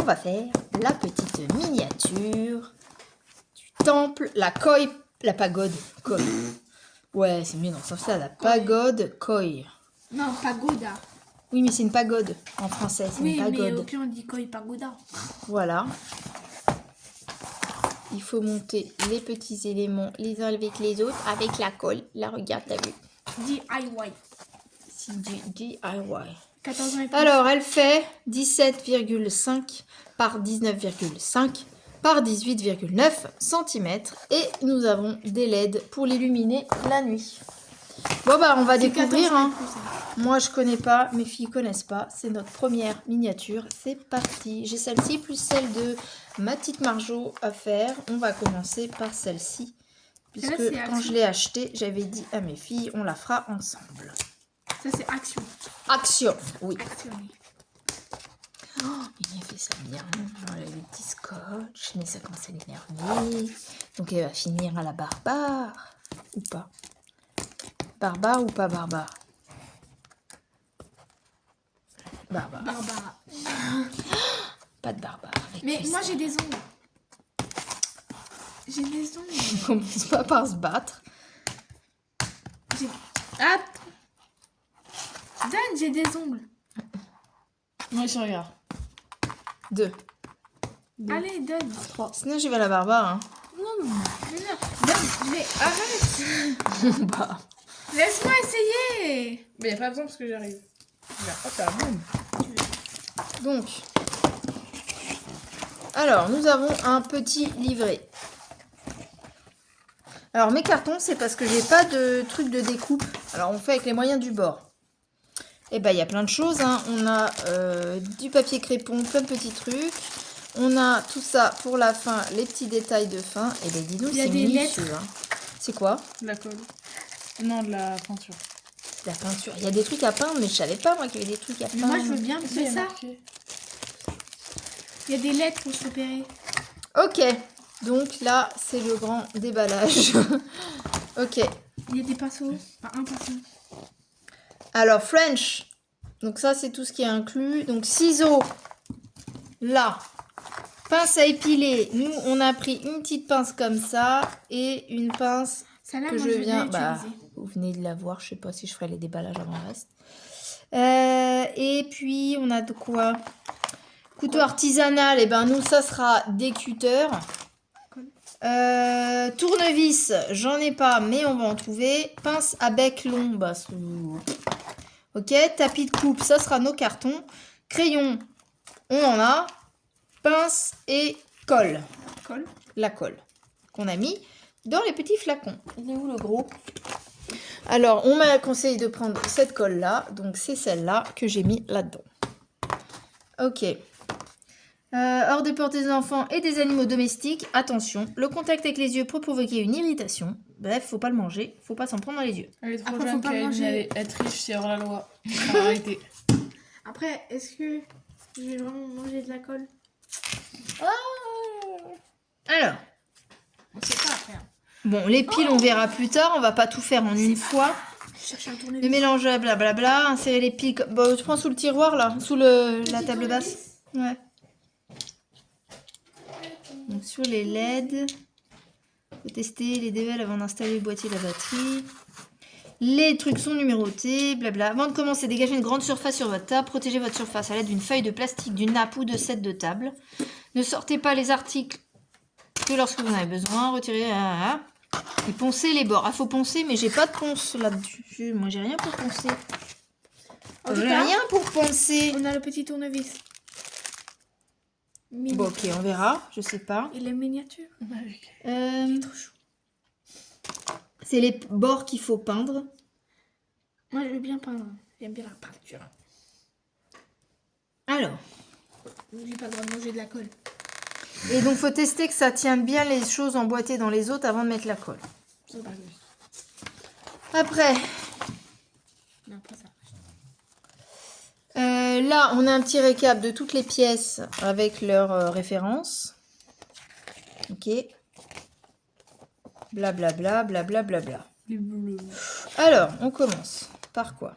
va faire la petite miniature du temple, la koi, la pagode, koi. Ouais, c'est mieux dans ce sens-là, la pagode koi. Non, pagoda. Oui, mais c'est une pagode en français, c'est Oui, une mais pagode. au pire on dit koi pagoda. Voilà. Il faut monter les petits éléments les uns avec les autres avec la colle. Là, regarde, t'as vu? DIY. C'est du DIY. 14 ans et plus. Alors, elle fait 17,5 par 19,5 par 18,9 cm. Et nous avons des LED pour l'illuminer la nuit. Bon, bah, on va découvrir. 14 ans et Hein. plus, hein. Moi, je connais pas. Mes filles connaissent pas. C'est notre première miniature. C'est parti. J'ai celle-ci plus celle de ma petite Marjo à faire. On va commencer par celle-ci. Puisque Celle-là, quand je l'ai achetée, j'avais dit à mes filles, on la fera ensemble. Ça c'est action. Action. Oui. Action. Oh, il a fait ça bien. J'enlève les petits scotch. Mais ça commence à l'énerver. Donc elle va finir à la barbare. Ou pas. Barbare ou pas barbare? Barbare. Barbara. Pas de barbare. Avec Mais Christelle. moi j'ai des ongles. J'ai des ongles. On commence pas par se battre. J'ai... Ah. Dan, j'ai des ongles. Moi, je regarde. 2. Allez, donne. 3. Sinon, j'y vais à la barbare. Hein. Mais non, donne, je vais... Arrête. Bah. Laisse-moi essayer. Mais y a pas besoin parce que j'arrive. Regarde, hop là, boum. Donc. Alors, nous avons un petit livret. Alors, mes cartons, c'est parce que j'ai pas de truc de découpe. Alors, on fait avec les moyens du bord. Et ben, il y a plein de choses. Hein. On a du papier crépon, plein de petits trucs. On a tout ça pour la fin, les petits détails de fin. Et ben, dis donc, Il y a c'est des minutieux. lettres. Hein. C'est quoi? De la colle. Non, de la peinture. La peinture. Il y a des trucs à peindre, mais je savais pas, moi, qu'il y avait des trucs à Mais peindre. moi je veux bien Si, faire y a ça. marqué. Il y a des lettres pour se repérer. Ok. Donc, là, c'est le grand déballage. Ok. Il y a des pinceaux. Enfin, un pinceau. Alors, French. Donc, ça, c'est tout ce qui est inclus. Donc, ciseaux. Là. Pince à épiler. Nous, on a pris une petite pince comme ça. Et une pince Celle-là, que moi, je je viens... l'ai Bah, utilisée. vous venez de la voir. Je sais pas si je ferai les déballages avant le reste. Et puis, on a de quoi? Couteau artisanal. Et ben, nous, ça sera des cutters. Tournevis, j'en ai pas, mais on va en trouver. Pince à bec long, bah, ok. Tapis de coupe, ça sera nos cartons. Crayon, on en a. Pince et colle. Colle. La colle qu'on a mis dans les petits flacons. Il est où le gros? Alors, on m'a conseillé de prendre cette colle-là. Donc, c'est celle-là que j'ai mis là-dedans. Ok. Hors de portée des enfants et des animaux domestiques. Attention, le contact avec les yeux peut provoquer une irritation. Bref, faut pas le manger, faut pas s'en prendre dans les yeux. Elle est trop Après, faut jeune, pas Kaline, manger. elle triche, c'est hors la loi. Faut arrêter. Après, est-ce que je vais vraiment manger de la colle? Alors, On sait pas après. Hein. bon, les piles, on verra plus tard. On va pas tout faire en une fois. Je cherche un Le tournevis. mélange, blablabla. Insérer les piles. Bon, je prends sous le tiroir là, sous la table basse. Ouais. Donc, sur les LED. Faut tester les dévels avant d'installer le boîtier et la batterie. Les trucs sont numérotés, blabla. Avant de commencer, dégagez une grande surface sur votre table. Protégez votre surface à l'aide d'une feuille de plastique, d'une nappe ou de set de table. Ne sortez pas les articles que lorsque vous en avez besoin. Retirez. Et poncez les bords. Ah, faut poncer, mais j'ai pas de ponce là-dessus. Moi, j'ai rien pour poncer. En tout J'ai cas, rien pour poncer. on a le petit tournevis. Mini. Bon, ok, on verra. Je sais pas. Et les miniatures. Euh, Trop chou. c'est les bords qu'il faut peindre. Moi, je veux bien peindre. J'aime bien la peinture. Alors. J'ai pas le droit de manger de la colle. Et donc, faut tester que ça tienne bien les choses emboîtées dans les autres avant de mettre la colle. C'est pas juste. Après, Non, pas ça. là, on a un petit récap de toutes les pièces avec leurs références. Ok. Blablabla, blablabla. Les bleus. Alors, on commence par quoi?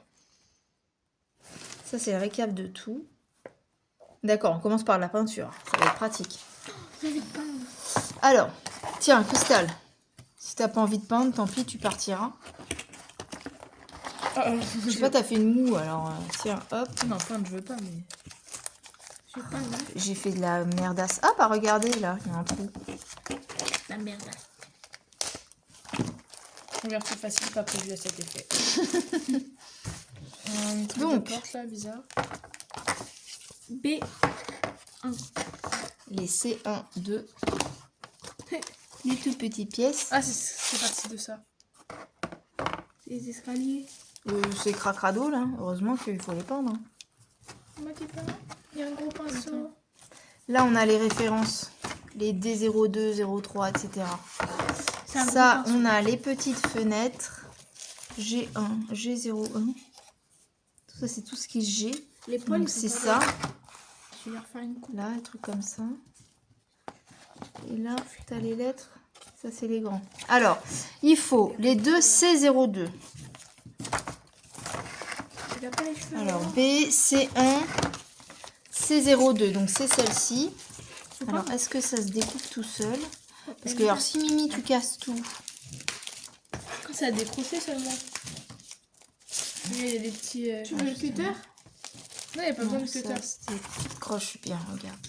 Ça, c'est le récap de tout. D'accord, on commence par la peinture. Ça va être pratique. J'ai envie de peindre. Alors, tiens, Cristal. Si t'as pas envie de peindre, tant pis, tu partiras. Je sais pas, t'as fait une moue, alors tiens, hop. Non, peindre, je veux pas, mais. Je vais peindre. J'ai fait de la merdasse. Ah, bah regardez, là, il y a un trou. La merde. Ouverture facile, pas prévu à cet effet. Un truc Donc. de porte là, bizarre. B. Les C1, 2. Les toutes petites pièces. Ah, c'est parti de ça. Les escaliers. C'est cracrado, là. Heureusement qu'il faut les peindre. hein. Moi qui peins. Il y a un gros pinceau. Là, on a les références. Les D02, 03, etc. C'est un gros Ça, pinceau. on a les petites fenêtres. G1, G01. Tout ça, c'est tout ce qui est G. Les poils, Donc, ils sont c'est pas ça. là. Je vais leur faire une coupe. Là, un truc comme ça. Et là, t'as les lettres. Ça, c'est les grands. Alors, il faut les deux C02. Tu n'as pas les cheveux. Alors, là. B, C1, C02. Donc, c'est celle-ci. Alors, est-ce que ça se découpe tout seul? Parce que, alors, si Mimi, tu casses tout. Quand ça a décroché seulement. Il y a des petits. Tu veux le cutter? Non, il n'y a pas besoin Non, de cutter. ça, c'était croche bien, regarde.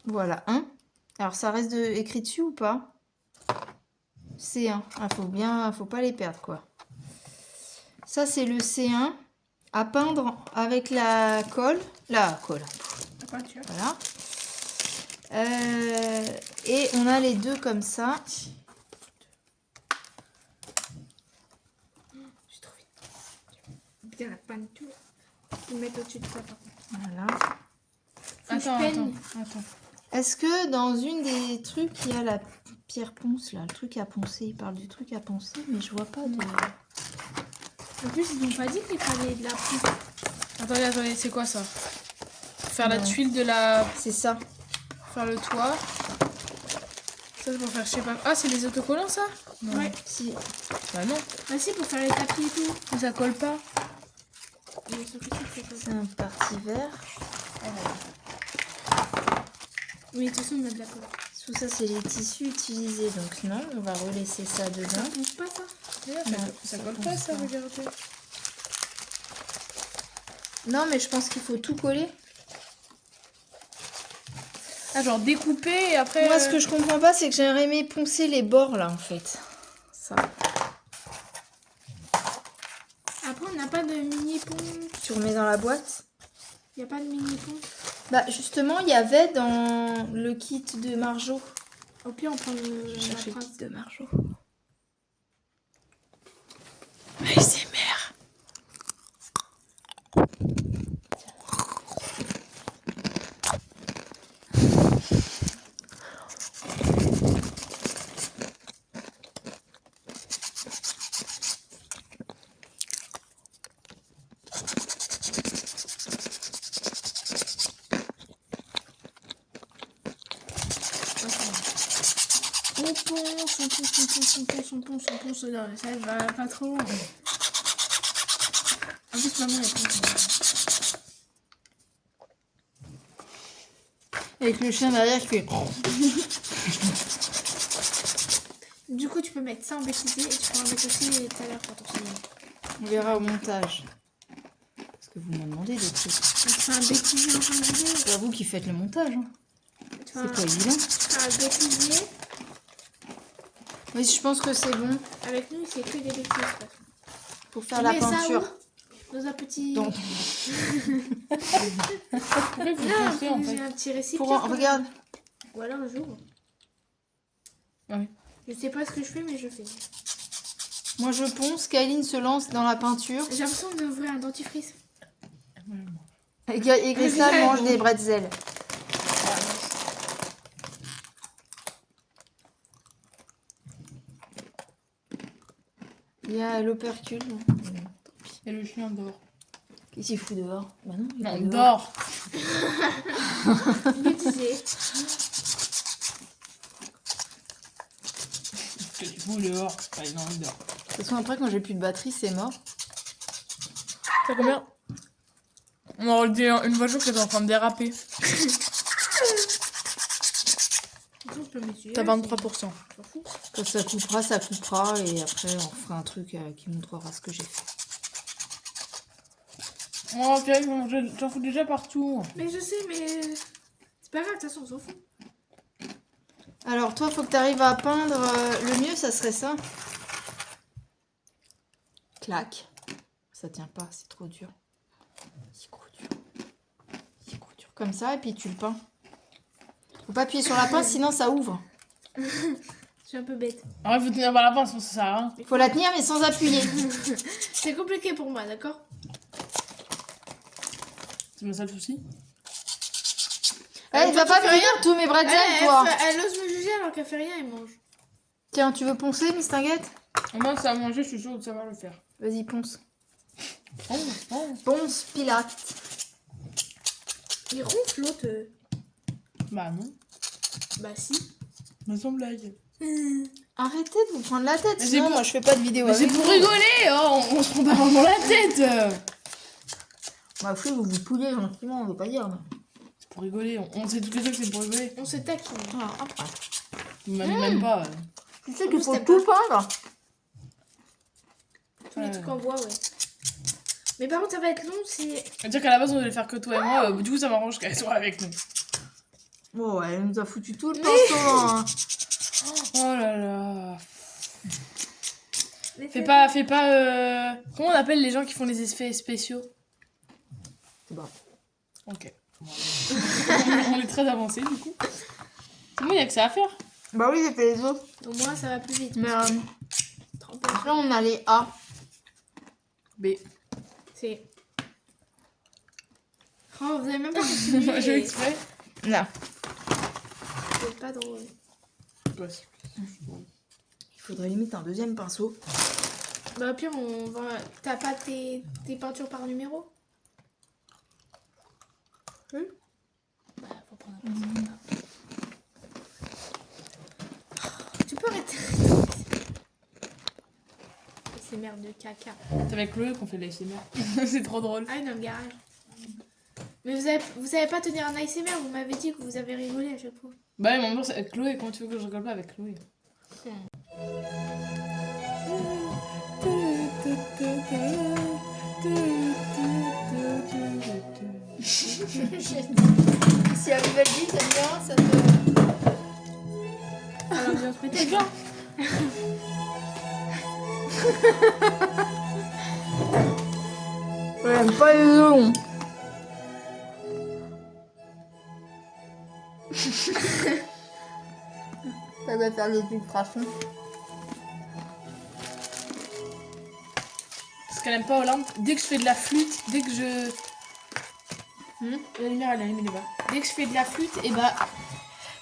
Voilà, 1. Alors, ça reste écrit dessus ou pas? C1. Ah, faut pas les perdre, quoi. Ça, c'est le C1 à peindre avec la colle. La colle, La peinture. voilà. Et on a les deux comme ça. J'ai trop vite. Putain, la peinture. Je vais le mettre au-dessus de ça, par contre. Voilà. Faut que je Attends. peigne. Est-ce que dans une des trucs, il y a la pierre ponce, là, le truc à poncer? Il parle du truc à poncer, mais je vois pas de... En plus, ils n'ont pas dit qu'il fallait de la poudre. Attendez, c'est quoi ça? Faire la Non. tuile de la. C'est ça. Faire le toit. Ça, c'est pour faire, je sais pas. Ah, c'est les autocollants, ça? Non. Ouais. Si. Bah non. Bah si, pour faire les tapis et tout. Mais ça colle pas. Mais sur que c'est comme ça. C'est un parti vert. Oui, de toute façon, on a de la colle. Tout ça, c'est les tissus utilisés. Donc non, on va relaisser ça Ça dedans. fonce pas, ça? Regarde, Non, ça ça colle colle pas, ça, pas. regardez. Non, mais je pense qu'il faut tout coller. Ah, genre découper et après. Moi, ce que je comprends pas, c'est que j'aurais aimé poncer les bords, là, en fait. Ça. Après, on n'a pas de mini-pont. Tu remets dans la boîte. Il n'y a pas de mini-pont. Bah, justement, il y avait dans le kit de Marjo. Au pire, on prend le. Je la cherche le phrase. kit de Marjo. ASMR. On ponce, non, ça va pas trop loin. En plus, maman, elle ponce. Avec le chien derrière qui fait... Du coup, tu peux mettre ça en bêtisier et tu peux en mettre aussi tout à l'heure pour ton cinéma. On verra au montage. Parce que vous m'en demandez des trucs. Tu fais un bêtisier en fin de vidéo. C'est vous qui faites le montage. Hein. Tu fais C'est pas évident. un bêtisier. Oui, je pense que c'est bon Avec nous, c'est que des bêtises. Quoi. pour faire Tu la mets ça peinture. où Dans un petit. Donc, Après, vous Là, pensez, en j'ai fait. un petit récipient. pour regarde. Ou alors un jour. Ouais. Je sais pas ce que je fais, mais je fais. Moi, je ponce. Kyline se lance dans la peinture. J'ai l'impression d'ouvrir un dentifrice. Et Cristal mange des bretzels. Il y a l'opercule. Et le chien dort. Qu'est-ce qu'il fout dehors? Bah non, il est Non, dehors. dort. Bêtisier. que tu fous dehors. Enfin, non, dehors. De toute façon, après, quand j'ai plus de batterie, c'est mort. T'as combien? On aurait dit une voiture qui était en train de déraper. T'as 23%. Quand ça coupera, ça coupera. Et après, on fera un truc qui montrera ce que j'ai fait. Oh, Pierre, j'en fous déjà partout. Mais je sais, mais c'est pas grave, de toute façon, on s'en fout. Alors, toi, faut que tu arrives à peindre. Le mieux, ça serait ça. Clac. Ça tient pas, c'est trop dur. C'est trop dur. C'est trop dur. Comme ça, et puis tu le peins. Faut pas appuyer sur la pince, sinon ça ouvre. Je suis un peu bête. En vrai, faut tenir par la pince, ça sert à rien. Faut la tenir, mais sans appuyer. C'est compliqué pour moi, d'accord? C'est mon seul souci. Eh, va pas finir tous mes bretzels, toi. Elle ose me juger alors qu'elle fait rien, elle mange. Tiens, tu veux poncer, Miss Tinguette? Moi, ça à manger, je suis sûre de savoir le faire. Vas-y, ponce. Oh. Ponce, Pilate. Il ronfle l'autre. Bah non. Bah si. Mais sans blague. Arrêtez de vous prendre la tête, Mais sinon c'est pour- moi je fais pas de vidéo Mais c'est avec pour vous. rigoler, oh, on se prend pas vraiment la tête. Ma fille, vous vous pouillez gentiment, on veut pas dire. Mais... C'est pour rigoler, on sait toutes les deux que c'est pour rigoler. On se taquine. Ah, après. Même pas. Tu sais En qu'il plus, faut t'aimes tout peindre. Tous les trucs en bois, ouais. Mais par contre, ça va être long, c'est... C'est-à-dire qu'à la base, on devait faire que toi et moi, du coup, ça m'arrange qu'elle soit avec nous. Oh, elle nous a foutu tout le pinceau. Hein. Oh là là. Mais Fais pas. Comment on appelle les gens qui font les effets spéciaux? C'est bon. Ok. On est très avancés, du coup. C'est bon, il y a que ça à faire. Bah oui, j'ai fait les autres. Au moins, ça va plus vite. Mais Trempé. après, on a les A. B. C'est... Oh, vous avez même pas continué. Moi, je fais exprès. Là. C'est pas drôle. Ouais. Il faudrait limite un deuxième pinceau. Bah au pire, on va... T'as pas tes peintures par numéro? Bah, faut prendre un pinceau. Tu peux arrêter. Ces merdes de caca. C'est avec Chloé qu'on fait de l'ASMR. C'est trop drôle. Ah, dans le garage. Mais vous savez pas tenir un ASMR, vous m'avez dit que vous avez rigolé à chaque fois. Bah, mais en même temps, c'est avec Chloé. Comment tu veux que je rigole pas avec Chloé? Si à Vivaldi, t'aimes bien, ça te... Alors, bien peut-être bien. J'aime pas les longs. Ça va faire des illustrations. Parce qu'elle aime pas Hollande. Dès que je fais de la flûte, dès que je... La lumière, elle est allumée là-bas. Dès que je fais de la flûte, et bah...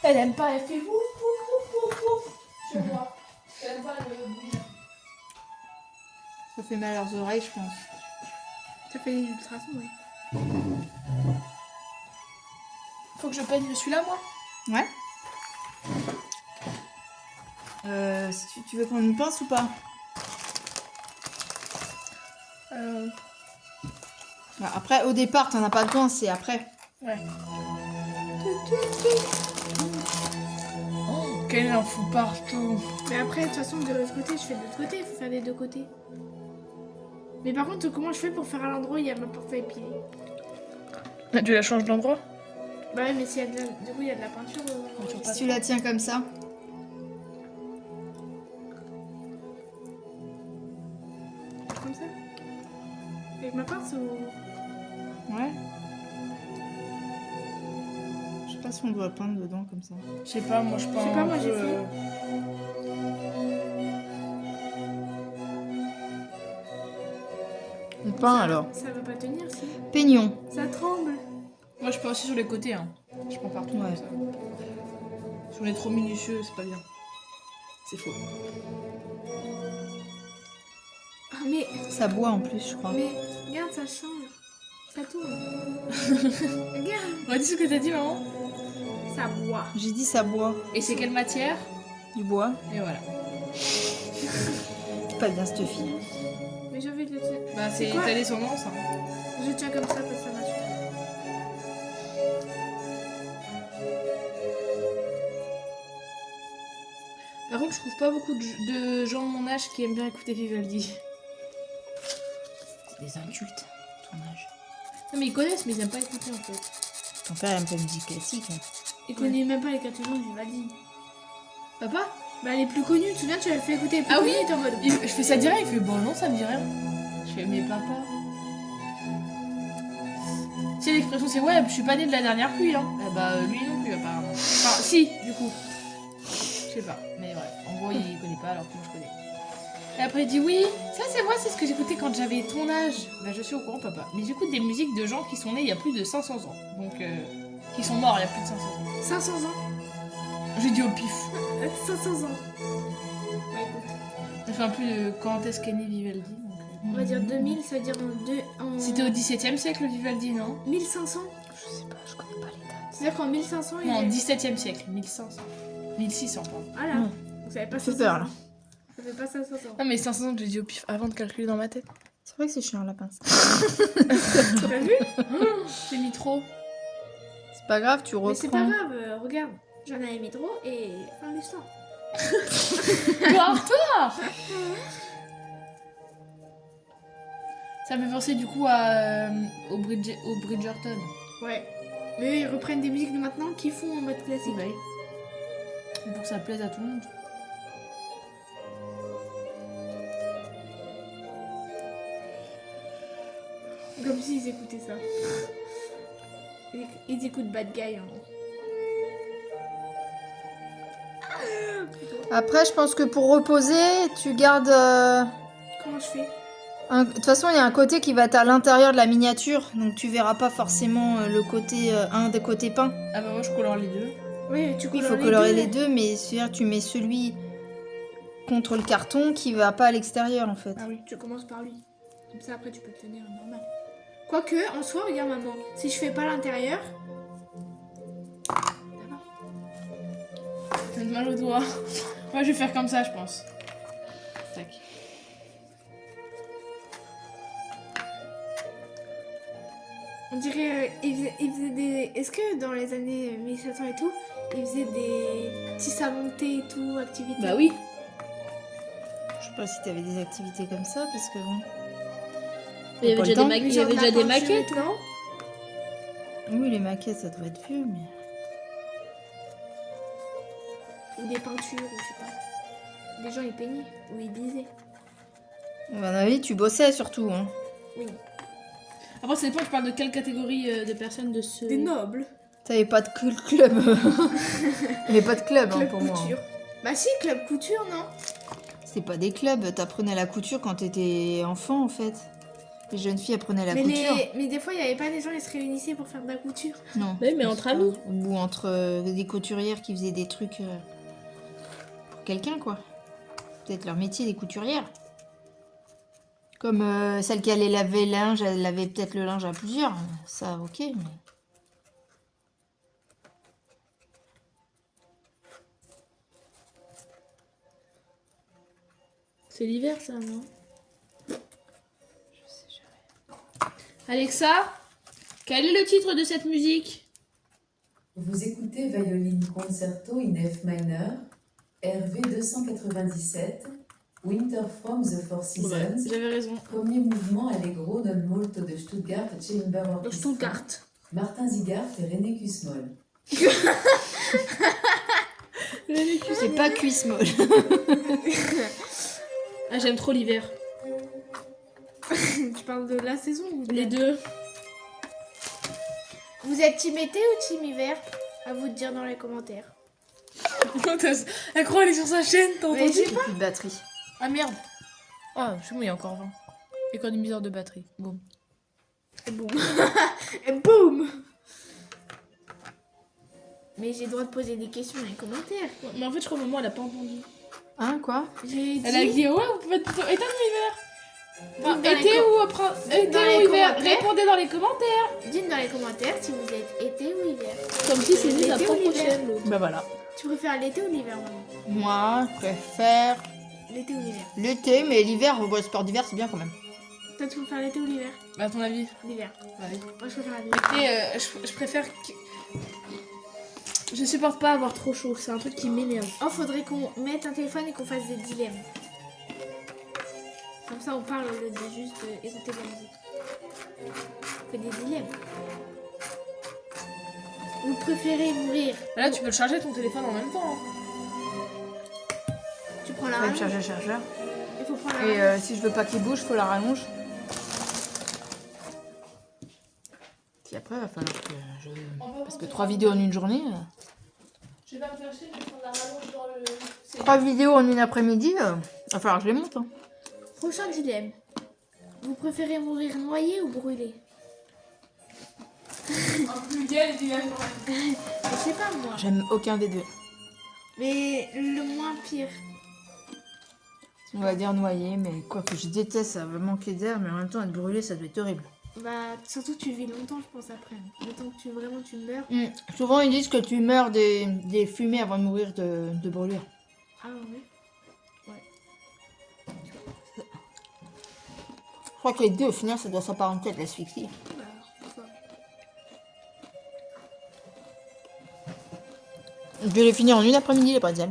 Elle aime pas, elle fait ouf, ouf, ouf, ouf, ouf. Je vois. Elle aime pas le bruit. Ça fait mal à leurs oreilles, je pense. Ça fait des illustrations, oui. Faut que je peigne celui-là, moi? Ouais. Si tu veux prendre une pince ou pas? Bah, après, au départ, t'en as pas besoin, c'est après. Ouais. Oh, qu'elle en fout partout. Mais après, de toute façon, de l'autre côté, je fais de l'autre côté, il faut faire des deux côtés. Mais par contre, comment je fais pour faire à l'endroit où il y a ma porte à épiler? Tu la changes d'endroit? Bah ouais, mais s'il y a de la... Du coup, il y a de la peinture. Si tu la tiens comme ça. Comme ça? Avec ma pince ou... Ouais. Je sais pas si on doit peindre dedans comme ça. Je sais pas, moi je pense. sais pas, moi, j'ai fait. On peint alors. Ça va pas tenir, si. Peignon. Ça tremble. Moi je peins aussi sur les côtés, hein. Je prends partout Ouais. comme ça. Si on est trop minutieux, c'est pas bien. C'est faux. Ah, mais... Ça boit en plus, je crois. Mais, regarde, ça change. Ça tourne. Regarde. Redis ce que t'as dit, maman. Ça boit. J'ai dit ça boit. Et c'est quelle matière? Du bois. Et voilà. C'est pas bien cette fille. Mais j'ai envie de le tenir. Bah, c'est quoi ta descendance. Hein. Je tiens comme ça parce que ça m'assure. Par contre, je trouve pas beaucoup de gens de mon âge qui aiment bien écouter Vivaldi. C'est des incultes, ton âge. Non, mais ils connaissent, mais ils aiment pas écouter en fait. Ton père aime pas la musique classique. Hein. Il connaît même pas les catégories du Vivaldi. Papa? Bah les plus connus, tu te souviens, tu avais fait écouter les plus Ah connus, oui. t'es en mode... Je fais ça direct, il fait bon, non, ça me dit rien. Je fais, mais papa. Tu sais, l'expression c'est ouais, je suis pas née de la dernière pluie, hein. Eh bah, lui non plus, apparemment. Enfin, si, du coup. Je sais pas, mais bref. En gros, il connaît pas alors que moi je connais. Et après, il dit oui, ça c'est moi, c'est ce que j'écoutais quand j'avais ton âge. Bah, je suis au courant, papa. Mais j'écoute des musiques de gens qui sont nés il y a plus de 500 ans. Donc, qui sont morts il y a plus de 500 ans. 500 ans. J'ai dit au pif. 500 ans. Ouais, écoute. Ça fait un peu de quand est-ce qu'est né Vivaldi. Donc, On va dire 2000, ça veut dire en C'était au XVIIe siècle, Vivaldi, non? 1500. Je sais pas, je connais pas les dates. C'est-à-dire qu'en 1500, il Non, est... 17e siècle, 1500. 1600, pardon. Voilà. Ouais. Vous savez pas Ça fait 500 peur, ans. là. Ça fait pas 500 ans. Non, mais 500 ans, j'ai dit au pif avant de calculer dans ma tête. C'est vrai que c'est chiant la pince. T'as vu? J'ai mis trop. C'est pas grave, tu reprends. Mais c'est pas grave, regarde. J'en avais mis trop et fin de l'histoire. Toi Ça me fait penser du coup à, au Bridgerton. Ouais. Mais eux, ils reprennent des musiques de maintenant qui font en mode classique. Ouais. Pour que ça plaise à tout le monde. Comme s'ils écoutaient ça. Ils écoutent Bad Guy. Hein. Après, je pense que pour reposer, tu gardes... Comment je fais? De toute façon, il y a un côté qui va être à l'intérieur de la miniature, donc tu verras pas forcément le côté un des côtés peints. Ah bah moi je colore les deux. Oui, tu Il colores faut colorer les deux, mais c'est-à-dire tu mets celui contre le carton qui va pas à l'extérieur en fait. Ah oui, tu commences par lui. Comme ça, après, tu peux le tenir normal. Quoique, en soi, regarde maman. Si je fais pas l'intérieur... T'as mal au doigt. Moi je vais faire comme ça, je pense. Tac. On dirait... ils faisaient des... Est-ce que dans les années 1700 et tout, ils faisaient des petits savons de thé et tout, activités? Bah oui. Je sais pas si t'avais des activités comme ça, parce que bon... Il y avait Pas le déjà temps. des, il y Genre avait de déjà la des peinture et maquettes, tout. non? Oui, les maquettes, ça doit être vieux, mais... Ou des peintures, ou je sais pas. Des gens, ils peignaient, ou ils disaient. À mon avis, tu bossais surtout, hein. Oui. Après ça dépend, je parle de quelle catégorie de personnes de ce... Des nobles. T'avais pas de club. Il y avait pas de club, hein, Club pour moi. couture. Bah si, club couture, non? C'était pas des clubs, t'apprenais la couture quand t'étais enfant, en fait. Les jeunes filles apprenaient la couture. Mais des fois, il y avait pas des gens, ils se réunissaient pour faire de la couture. Non. Oui, mais entre amis. Ou entre des couturières qui faisaient des trucs pour quelqu'un, quoi. Peut-être leur métier, des couturières. Comme celle qui allait laver le linge, elle lavait peut-être le linge à plusieurs. Ça, ok, mais... C'est l'hiver, ça, non? Alexa, quel est le titre de cette musique? Vous écoutez Violine Concerto in F minor, RV 297, Winter from the Four Seasons, J'avais raison. premier mouvement Allegro non molto de Stuttgart Chamber Orchestra, Stuttgart. Martin Zigart et René Kussmaul. C'est pas cuisse molle. Ah, j'aime trop l'hiver. Tu parles de la saison ou de Les deux. Vous êtes team été ou team hiver? À vous de dire dans les commentaires. Elle croit elle est sur sa chaîne, t'as Mais entendu? j'ai J'ai plus de batterie. Ah merde. Ah, chez moi il y a encore 20. Économiseur de batterie. Boum. Et boum. Et boum. Mais j'ai le droit de poser des questions dans les commentaires. Mais en fait, je crois que maman elle a pas entendu. Hein, quoi? J'ai dit... Elle a dit ouais, vous pouvez être plutôt été ou hiver? Enfin, Dites dans les été ou été dans ou les hiver? commentaires. Répondez dans les commentaires. Dites dans les commentaires si vous êtes été ou hiver. Comme si c'était L'été la ou propre l'hiver? chaîne, l'autre. Bah voilà. Tu préfères l'été ou l'hiver, maman? Moi, je préfère l'été ou l'hiver? L'été, mais l'hiver, le sport d'hiver, c'est bien quand même. Toi, tu préfères l'été ou l'hiver? Bah, à ton avis? L'hiver. Allez. Moi, je préfère l'hiver. Et je préfère que... Je supporte pas avoir trop chaud, c'est un truc qui m'énerve. Oh, faudrait qu'on mette un téléphone et qu'on fasse des dilemmes. Comme ça, on parle au lieu de juste écouter de la musique. On fait des dilemmes. Vous préférez mourir? Là, tu peux le charger ton téléphone en même temps. Tu prends la Je vais me rallonge. charger le chargeur. Il faut prendre la Et rallonge. si je veux pas qu'il bouge, faut la rallonge. Puis après, il va falloir que je... Parce que 3 vidéos en une journée... Je vais pas me faire chier, je vais prendre la rallonge dans le... 3 vidéos en une après-midi, va falloir que je les monte. Hein. Prochain dilemme. Vous préférez mourir noyé ou brûlé? Un pluriel, évidemment. Je sais pas moi. J'aime aucun des deux. Mais le moins pire. On va dire noyer, mais quoi que je déteste, ça va manquer d'air, mais en même temps, être brûlé, ça doit être horrible. Bah, surtout tu vis longtemps, je pense, après. Le temps que tu meurs. Souvent, ils disent que tu meurs des fumées avant de mourir de brûlure. Ah ouais. Je crois que les deux, au final, ça doit s'apparenter à de l'asphyxie. Bah, pourquoi? Je vais les finir en une après-midi, les pretzels.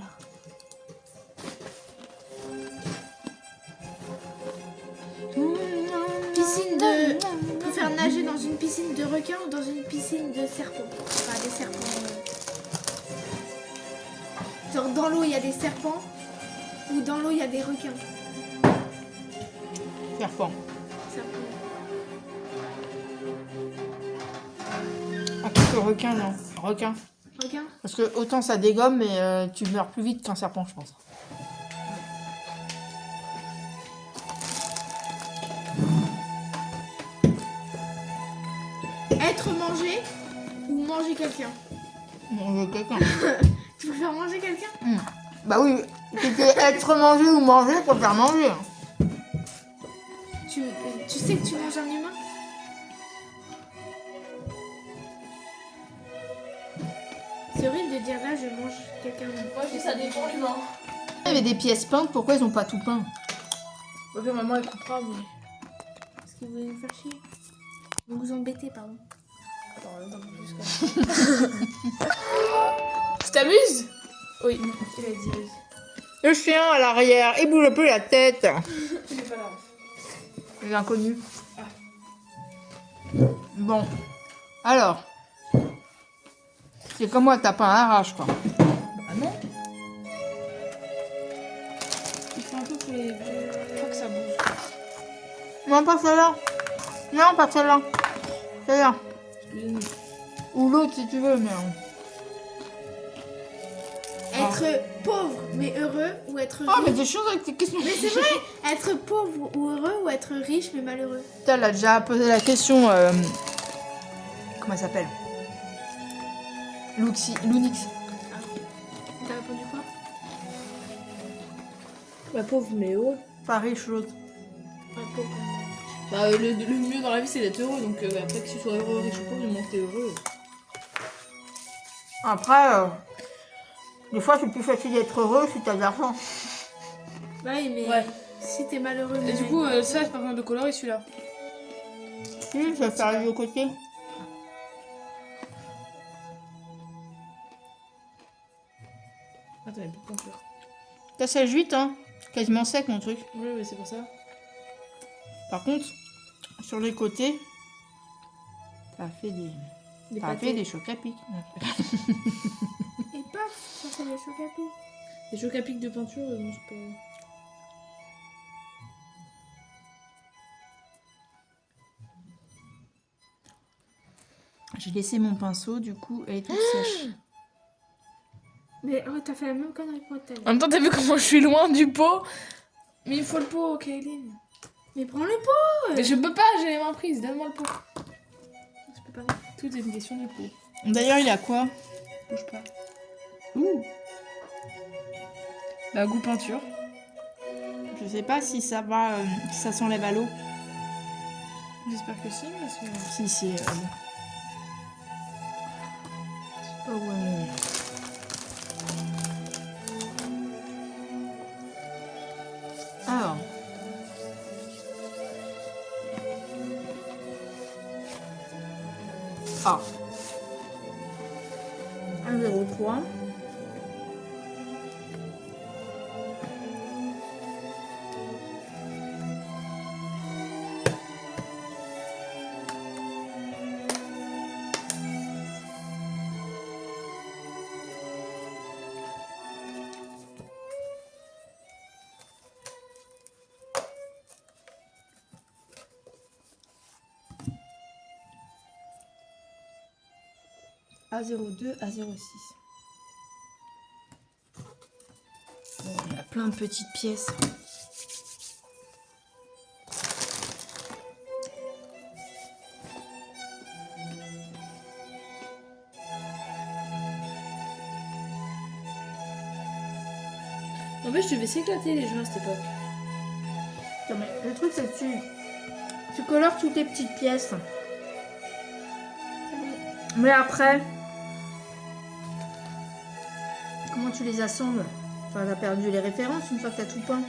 Piscine de... Vous préférez nager dans une piscine de requins ou dans une piscine de serpents? Enfin, des serpents. Genre, dans l'eau, il y a des serpents ou dans l'eau, il y a des requins? Serpent. Serpents. Ah, que requin, non. Requin. Requins? Parce que autant ça dégomme, mais tu meurs plus vite qu'un serpent, je pense. Être mangé ou manger quelqu'un? Manger quelqu'un. Tu préfères manger quelqu'un? Bah oui, c'était être mangé ou manger, faut faire manger. Tu sais que tu manges un humain? C'est horrible de dire là, je mange quelqu'un. Moi, je dis ça dépend l'humain. Il y avait des pièces peintes, pourquoi ils ont pas tout peint? Ok, maman, elle coupera, mais... Parce que vous voulez nous faire chier. Vous vous embêtez, pardon. Attends, tu t'amuses? Oui, il a dit oui. Le chien à l'arrière, il bouge un peu la tête. Il est pas là. L'inconnu. Bon, alors. C'est comme moi, t'as pas un rage, quoi. Bah non. Il faut un peu que les... Faut que ça bouge. Non, pas celle-là. Non, pas celle-là. Celle-là. Excusez-nous. Ou l'autre, si tu veux, mais... Être pauvre mais heureux ou être riche? Oh, mais des choses avec tes questions. Mais c'est vrai. Être pauvre ou heureux ou être riche mais malheureux? Putain, elle a déjà posé la question... Comment elle s'appelle? Lunix. T'as répondu quoi? Bah pauvre mais heureux. Pas riche, l'autre. Ouais, pauvre. Bah, le mieux dans la vie, c'est d'être heureux. Donc, après, que tu sois heureux, riche ou pauvre, du moment que t'es heureux. Après, des fois, c'est plus facile d'être heureux si t'as de l'argent. Bah oui, mais Ouais. si t'es malheureux. Et mais du coup, ça, c'est pas besoin de colorer celui-là. Si, je vais faire les deux côtés. Attends, il y a plus de peinture. Ça sèche vite, hein. Quasiment sec, mon truc. Oui, oui, c'est pour ça. Par contre, sur les côtés, ça fait des... Ça fait des chocs à pic. Et paf, ça fait des chocs à pic. Les chocs à pic de peinture, non, c'est pas... J'ai laissé mon pinceau, du coup, elle est toute sèche. Mais oh, t'as fait la même connerie que moi tout à En l'heure. même temps, t'as vu comment je suis loin du pot? Mais il faut le pot, Kaylin. Mais prends le pot. Mais je peux pas, j'ai les mains prises, donne-moi le pot. Je peux pas. Tout est une question de pot. D'ailleurs, il a quoi? Bouge pas. Ouh. Bah, goût peinture. Je sais pas si ça va, si ça s'enlève à l'eau. J'espère que si, parce que... Si, c'est... Oh ouais. 1, A. 1,03. A02, A06. Bon, il y a plein de petites pièces. En fait, je devais s'éclater les jeux à cette époque. Non, mais le truc, c'est que tu colores toutes les petites pièces. Mais après, comment tu les assembles? Enfin, t'as perdu les références une fois que t'as tout peint.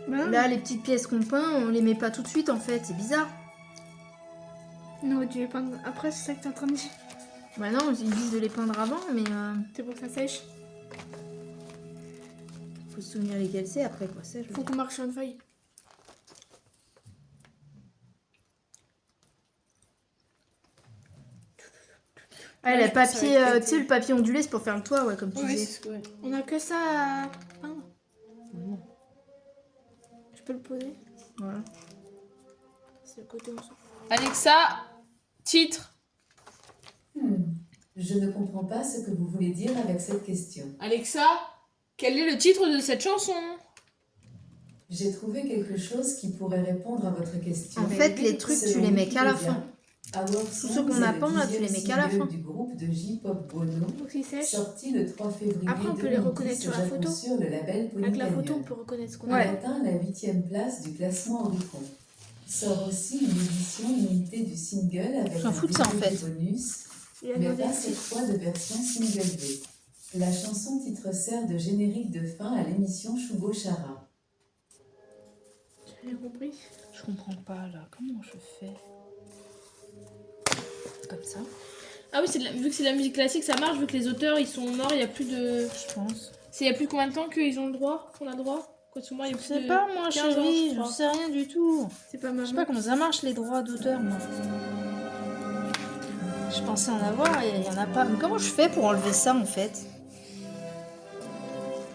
Là, les petites pièces qu'on peint, on les met pas tout de suite en fait, c'est bizarre. Non, tu les peindre après, c'est ça que t'es en train de dire. Bah non, ils disent de les peindre avant, mais C'est pour que ça sèche. faut se souvenir lesquels c'est après quoi. Ça, je veux Faut dire. qu'on marche sur une feuille. Ah, Ouais, le je pense que ça papier, va être tu sais, le papier ondulé, c'est pour faire le toit, ouais, comme tu Ouais, disais. c'est ce que... ouais. On a que ça à peindre. Je peux le poser. Voilà. C'est le côté où on s'en fout. Alexa, titre. Je ne comprends pas ce que vous voulez dire avec cette question. Alexa, quel est le titre de cette chanson? J'ai trouvé quelque chose qui pourrait répondre à votre question. En fait, les trucs, tu les mets qu'à la fin. Tous ceux qu'on a peints, là, tu les mets qu'à la fin. Du groupe de J-pop Bono, Faut qu'ils sèchent. sorti le 3 février Après, on peut les 2010 reconnaître sur la au Japon photo. sur le label Avec la photo, on Polycanyon. peut reconnaître ce qu'on Il a. atteint la 8e place du classement Oricon. Sort aussi une édition limitée du single avec S'en un fout de ça, en DVD fait. bonus, Il a mais demandé pas le cette titre. fois de version single B. La chanson titre sert de générique de fin à l'émission Shugo Chara. J'ai compris. Je comprends pas là, comment je fais? Comme ça, Ah oui, vu que c'est de la musique classique, ça marche, vu que les auteurs ils sont morts, il y a plus de. je pense. Il y a plus combien de temps qu'ils ont le droit? Qu'on a le droit? Quand ils sont morts, il y a Je plus sais de. pas moi, 15 ans, chérie, je je crois. sais rien du tout. C'est pas Je sais maman. pas comment ça marche les droits d'auteur, moi. Je pensais en avoir et il y en a pas. Mais comment je fais pour enlever ça en fait?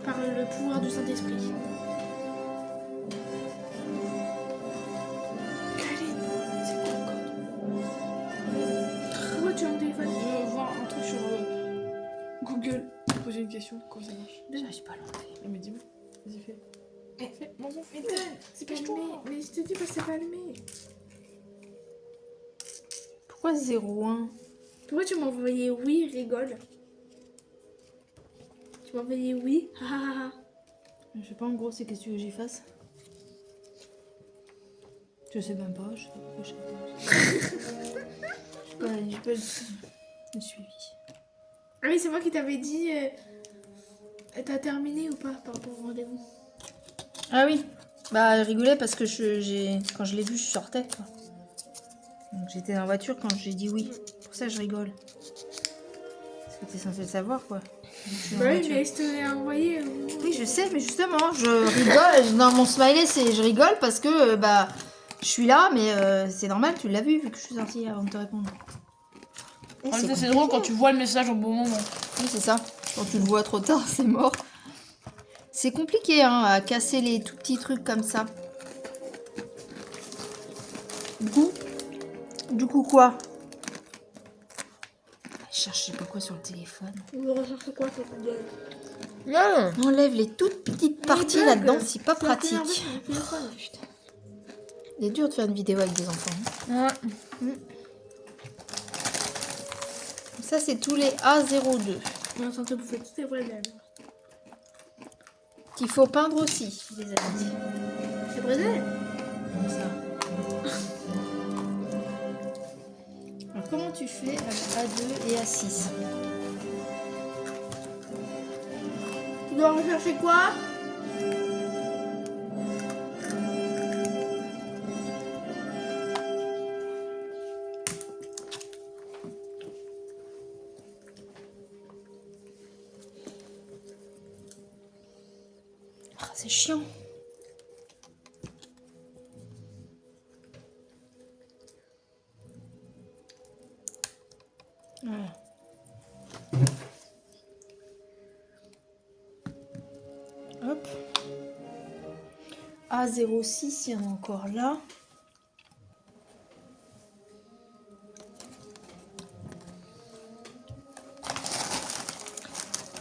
Par le pouvoir du Saint-Esprit. Caline, c'est quoi le code? Pourquoi tu as mon téléphone? Je veux voir un truc sur Google. Poser une question, comment ça marche? J'arrive pas à l'enlever. Non mais dis-moi, vas-y fais. Fais, mon Mais c'est pêche-toi. Mais je te dis pas, c'est pas allumé. Pourquoi 01? Pourquoi tu m'as envoyé oui, rigole? Tu m'as envoyé oui, ha ha ha. Je sais pas en gros, c'est qu'est-ce que tu veux que j'y fasse? Je sais même pas, je sais pas. J'ai pas le suivi. Ah oui, c'est moi qui t'avais dit. T'as terminé ou pas par rapport au rendez-vous? Ah oui, bah elle rigolait parce que quand je l'ai vu, je sortais quoi. Donc j'étais dans la voiture quand j'ai dit oui. Pour ça je rigole. Parce que t'es censé le savoir quoi. Je suis dans la Oui, voiture. mais je te l'ai envoyé. Oui, je sais, mais justement, je rigole. Dans mon smiley, je rigole parce que bah je suis là, mais c'est normal, tu l'as vu que je suis sortie avant de te répondre. Et En fait, c'est drôle quand tu vois le message au bon moment. Oui, c'est ça. Quand tu le vois trop tard, c'est mort. C'est compliqué hein, à casser les tout petits trucs comme ça. Du coup quoi? Je cherche je sais pas quoi sur le téléphone. Vous recherchez quoi sur Google? Non. On enlève les toutes petites parties blague. là-dedans, c'est pas C'est la première pratique. fois que je fais ça, putain. Il est dur de faire une vidéo avec des enfants. hein. Ouais. Ça, c'est tous les A02 On est en train de se bouffer toutes les voiles. qu'il faut peindre aussi, les amis. C'est Brésil? Comme ça. Alors, comment tu fais avec A2 et A6? Tu dois rechercher quoi? c'est chiant. Voilà. Hop. A06, il y en a encore là.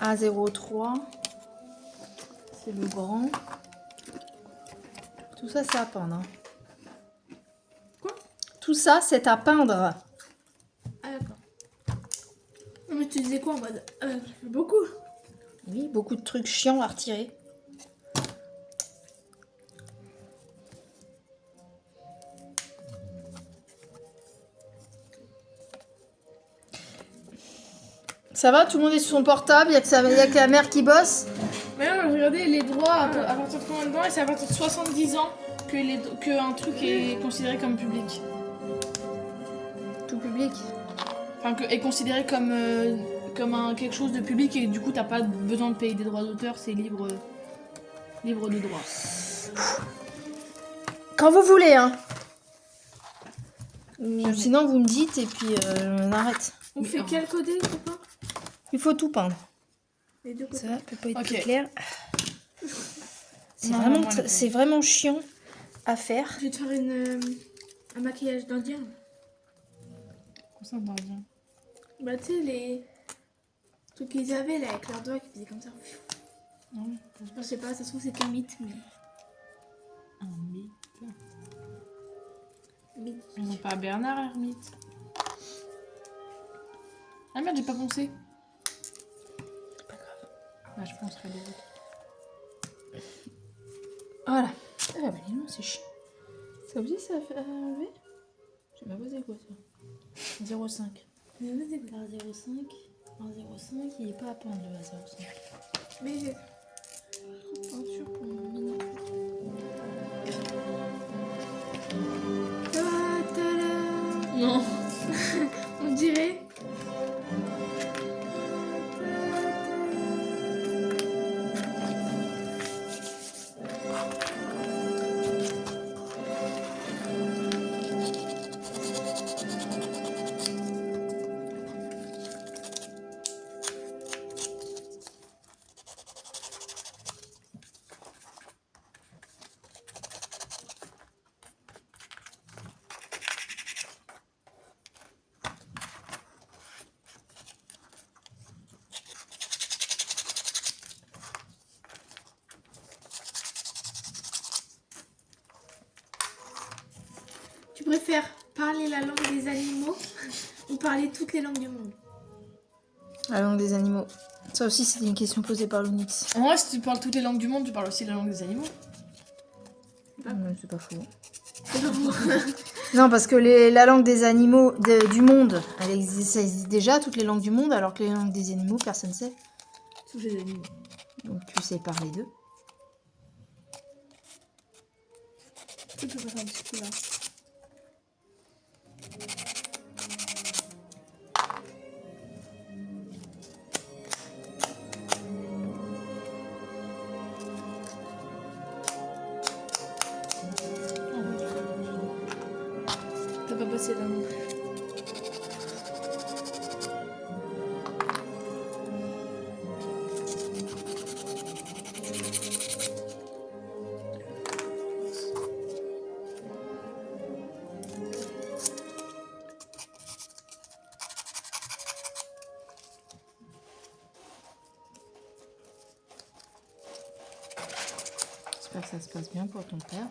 A03. C'est le grand. Tout ça, c'est à peindre. Hein. Quoi? Tout ça, c'est à peindre. Ah d'accord. Non mais tu disais quoi en mode beaucoup. Oui, beaucoup de trucs chiants à retirer. Ça va, tout le monde est sur son portable, il y a que la mère qui bosse. Mais non, regardez les droits à partir de combien de temps? Et c'est à partir de 70 ans que un truc est considéré comme public. Tout public. Enfin, est considéré comme quelque chose de public et du coup t'as pas besoin de payer des droits d'auteur, c'est libre de droit. Quand vous voulez, hein. Ou sinon, vous me dites et puis on arrête. On fait quel codé copain? Il faut tout peindre. Les deux côtés. Ça peut pas être Ok. plus clair. C'est Non, vraiment, moi, non. c'est vraiment chiant à faire. Je vais te faire un maquillage d'Indien. Comme ça, on va bien. Bah tu sais les trucs qu'ils avaient là avec leurs doigts qui faisaient comme ça. Ouais. Je sais pas, ça se trouve c'est un mythe mais. Un mythe. Mythe. Ils n'ont pas Bernard Hermite. Ah merde, j'ai pas pensé. C'est pas grave. Bah, je penserai les autres. Voilà. Ah bah dis donc, c'est chiant. Ça aussi, ça a fait enlever? Je sais pas posé quoi ça. 0,5. Mais vas-y. R05. R05, il est pas à peindre le A05. Mais j'ai. Peinture pour mon mini. Ta-da. Non. On dirait. Tu préfères parler la langue des animaux ou parler toutes les langues du monde? La langue des animaux. Ça aussi, c'était une question posée par l'Onyx. En vrai, si tu parles toutes les langues du monde, tu parles aussi la langue des animaux. C'est pas faux. Non, parce que la langue des animaux du monde, ça existe déjà, toutes les langues du monde, alors que les langues des animaux, personne ne sait. Tous les animaux. Donc tu sais parler d'eux. Je peux faire un petit coup là. T'as pas passé là non plus. J'espère que ça se passe bien pour ton père.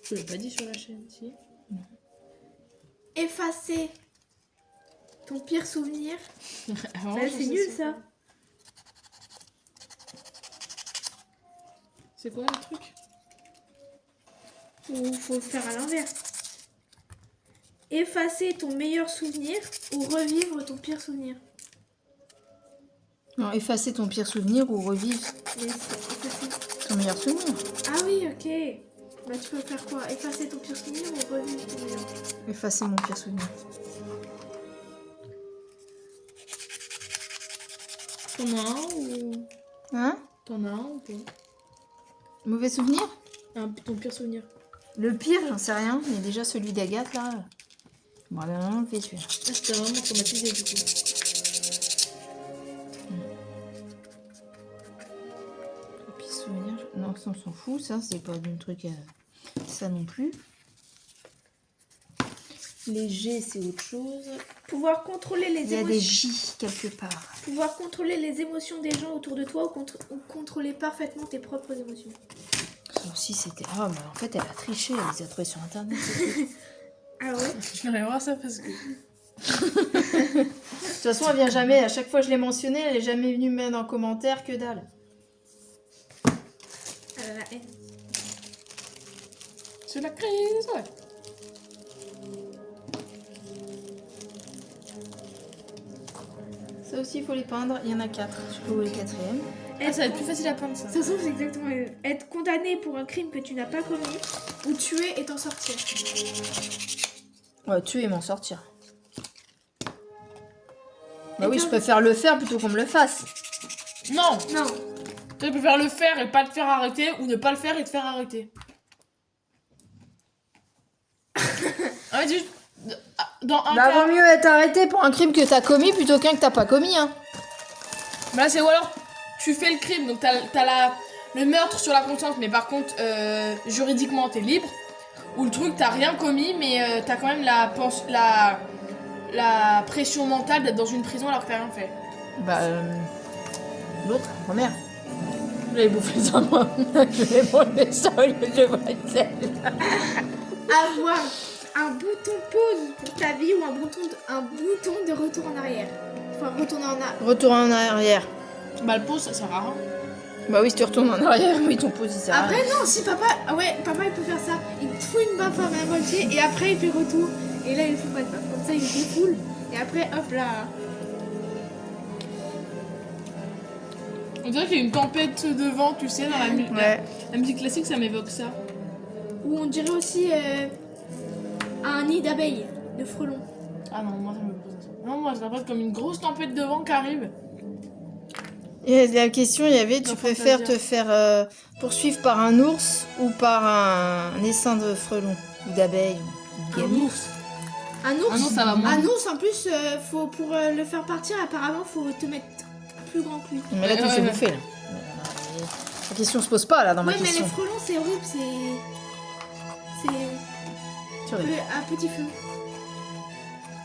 Je l'ai pas dit sur la chaîne, si. Effacer ton pire souvenir. Avant, Bah, je c'est sais nul ça. ça. C'est quoi le truc? Ou faut le faire à l'inverse. Effacer ton meilleur souvenir ou revivre ton pire souvenir. Non, effacer ton pire souvenir ou revivre Mais c'est effacer. ton meilleur souvenir. Ah oui, ok. Bah tu peux faire quoi? Effacer ton pire souvenir ou revivre ton meilleur? Effacer mon pire souvenir. T'en as un ou... Hein? T'en as un ou pas? Mauvais souvenir? Ton pire souvenir. Le pire, j'en sais rien, mais déjà celui d'Agathe là. Bon, là, on fait celui-là. Ah, c'était vraiment traumatisé du coup. Et puis souvenir, non, ça on s'en fout, ça c'est pas d'un truc. Ça non plus. Les G, c'est autre chose. Pouvoir contrôler les Il y a des émotions. J quelque part. Pouvoir contrôler les émotions des gens autour de toi ou contrôler parfaitement tes propres émotions. Ça aussi c'était. Ah, mais en fait elle a triché, elle les a trouvés sur internet. Ah ouais? Je vais voir ça parce que... De toute façon, elle vient jamais. À chaque fois que je l'ai mentionné, elle est jamais venue mettre en commentaire, que dalle. Elle a la haine. C'est la crise, ouais. Ça aussi, il faut les peindre. Il y en a 4. Je sais pas où est le 4e. Ah, ça va être plus facile à peindre ça. Ça se trouve, c'est exactement être condamné pour un crime que tu n'as pas commis ou tuer et t'en sortir. Ouais, tuer et m'en sortir. Bah oui, je préfère le faire plutôt qu'on me le fasse. Non, Non. tu préfères le faire et pas te faire arrêter ou ne pas le faire et te faire arrêter. En fait, juste... Dans un Bah, cas... vaut mieux être arrêté pour un crime que t'as commis plutôt qu'un que t'as pas commis, hein. Bah là, c'est ou alors tu fais le crime, donc t'as le meurtre sur la conscience, mais par contre, juridiquement, t'es libre. Ou le truc, t'as rien commis, mais t'as quand même la pression mentale d'être dans une prison alors que t'as rien fait. Bah, l'autre, la première. J'avais bouffé ça, moi. Je vais manger ça au lieu de bretzel. Avoir un bouton pause pour ta vie ou un bouton de retour en arrière. Enfin, retourner en arrière. Retour en arrière. Bah le pause, ça sert à rien. Bah oui, si tu retournes en arrière, oui, ton pause, il sert à rien. Après, non, si papa. Ah ouais, papa il peut faire ça. Il te fout une baffe à main moitié et après il fait retour. Et là il fait pas de baffe. Comme ça il défoule. Et après, hop là. On dirait qu'il y a une tempête de vent, tu sais, dans la musique classique, ça m'évoque ça. Ou on dirait aussi un nid d'abeilles, de frelons. Ah non, moi ça me pose ça. Non, moi je l'impression comme une grosse tempête de vent qui arrive. Et la question, il y avait, tu Dans préfères Fantasia. te faire poursuivre par un ours ou par un essaim de frelons ou d'abeilles ou de Un gamins? ours. Un ours. Ah non, ça va moins. Un ours en plus, faut, pour le faire partir, apparemment, faut te mettre plus grand que lui. Mais là, tu le Ouais, fais ouais. bouffer, là. La question se pose pas, là, dans ma Ouais, mais question. les frelons, c'est horrible, c'est Tu rigoles. un petit feu.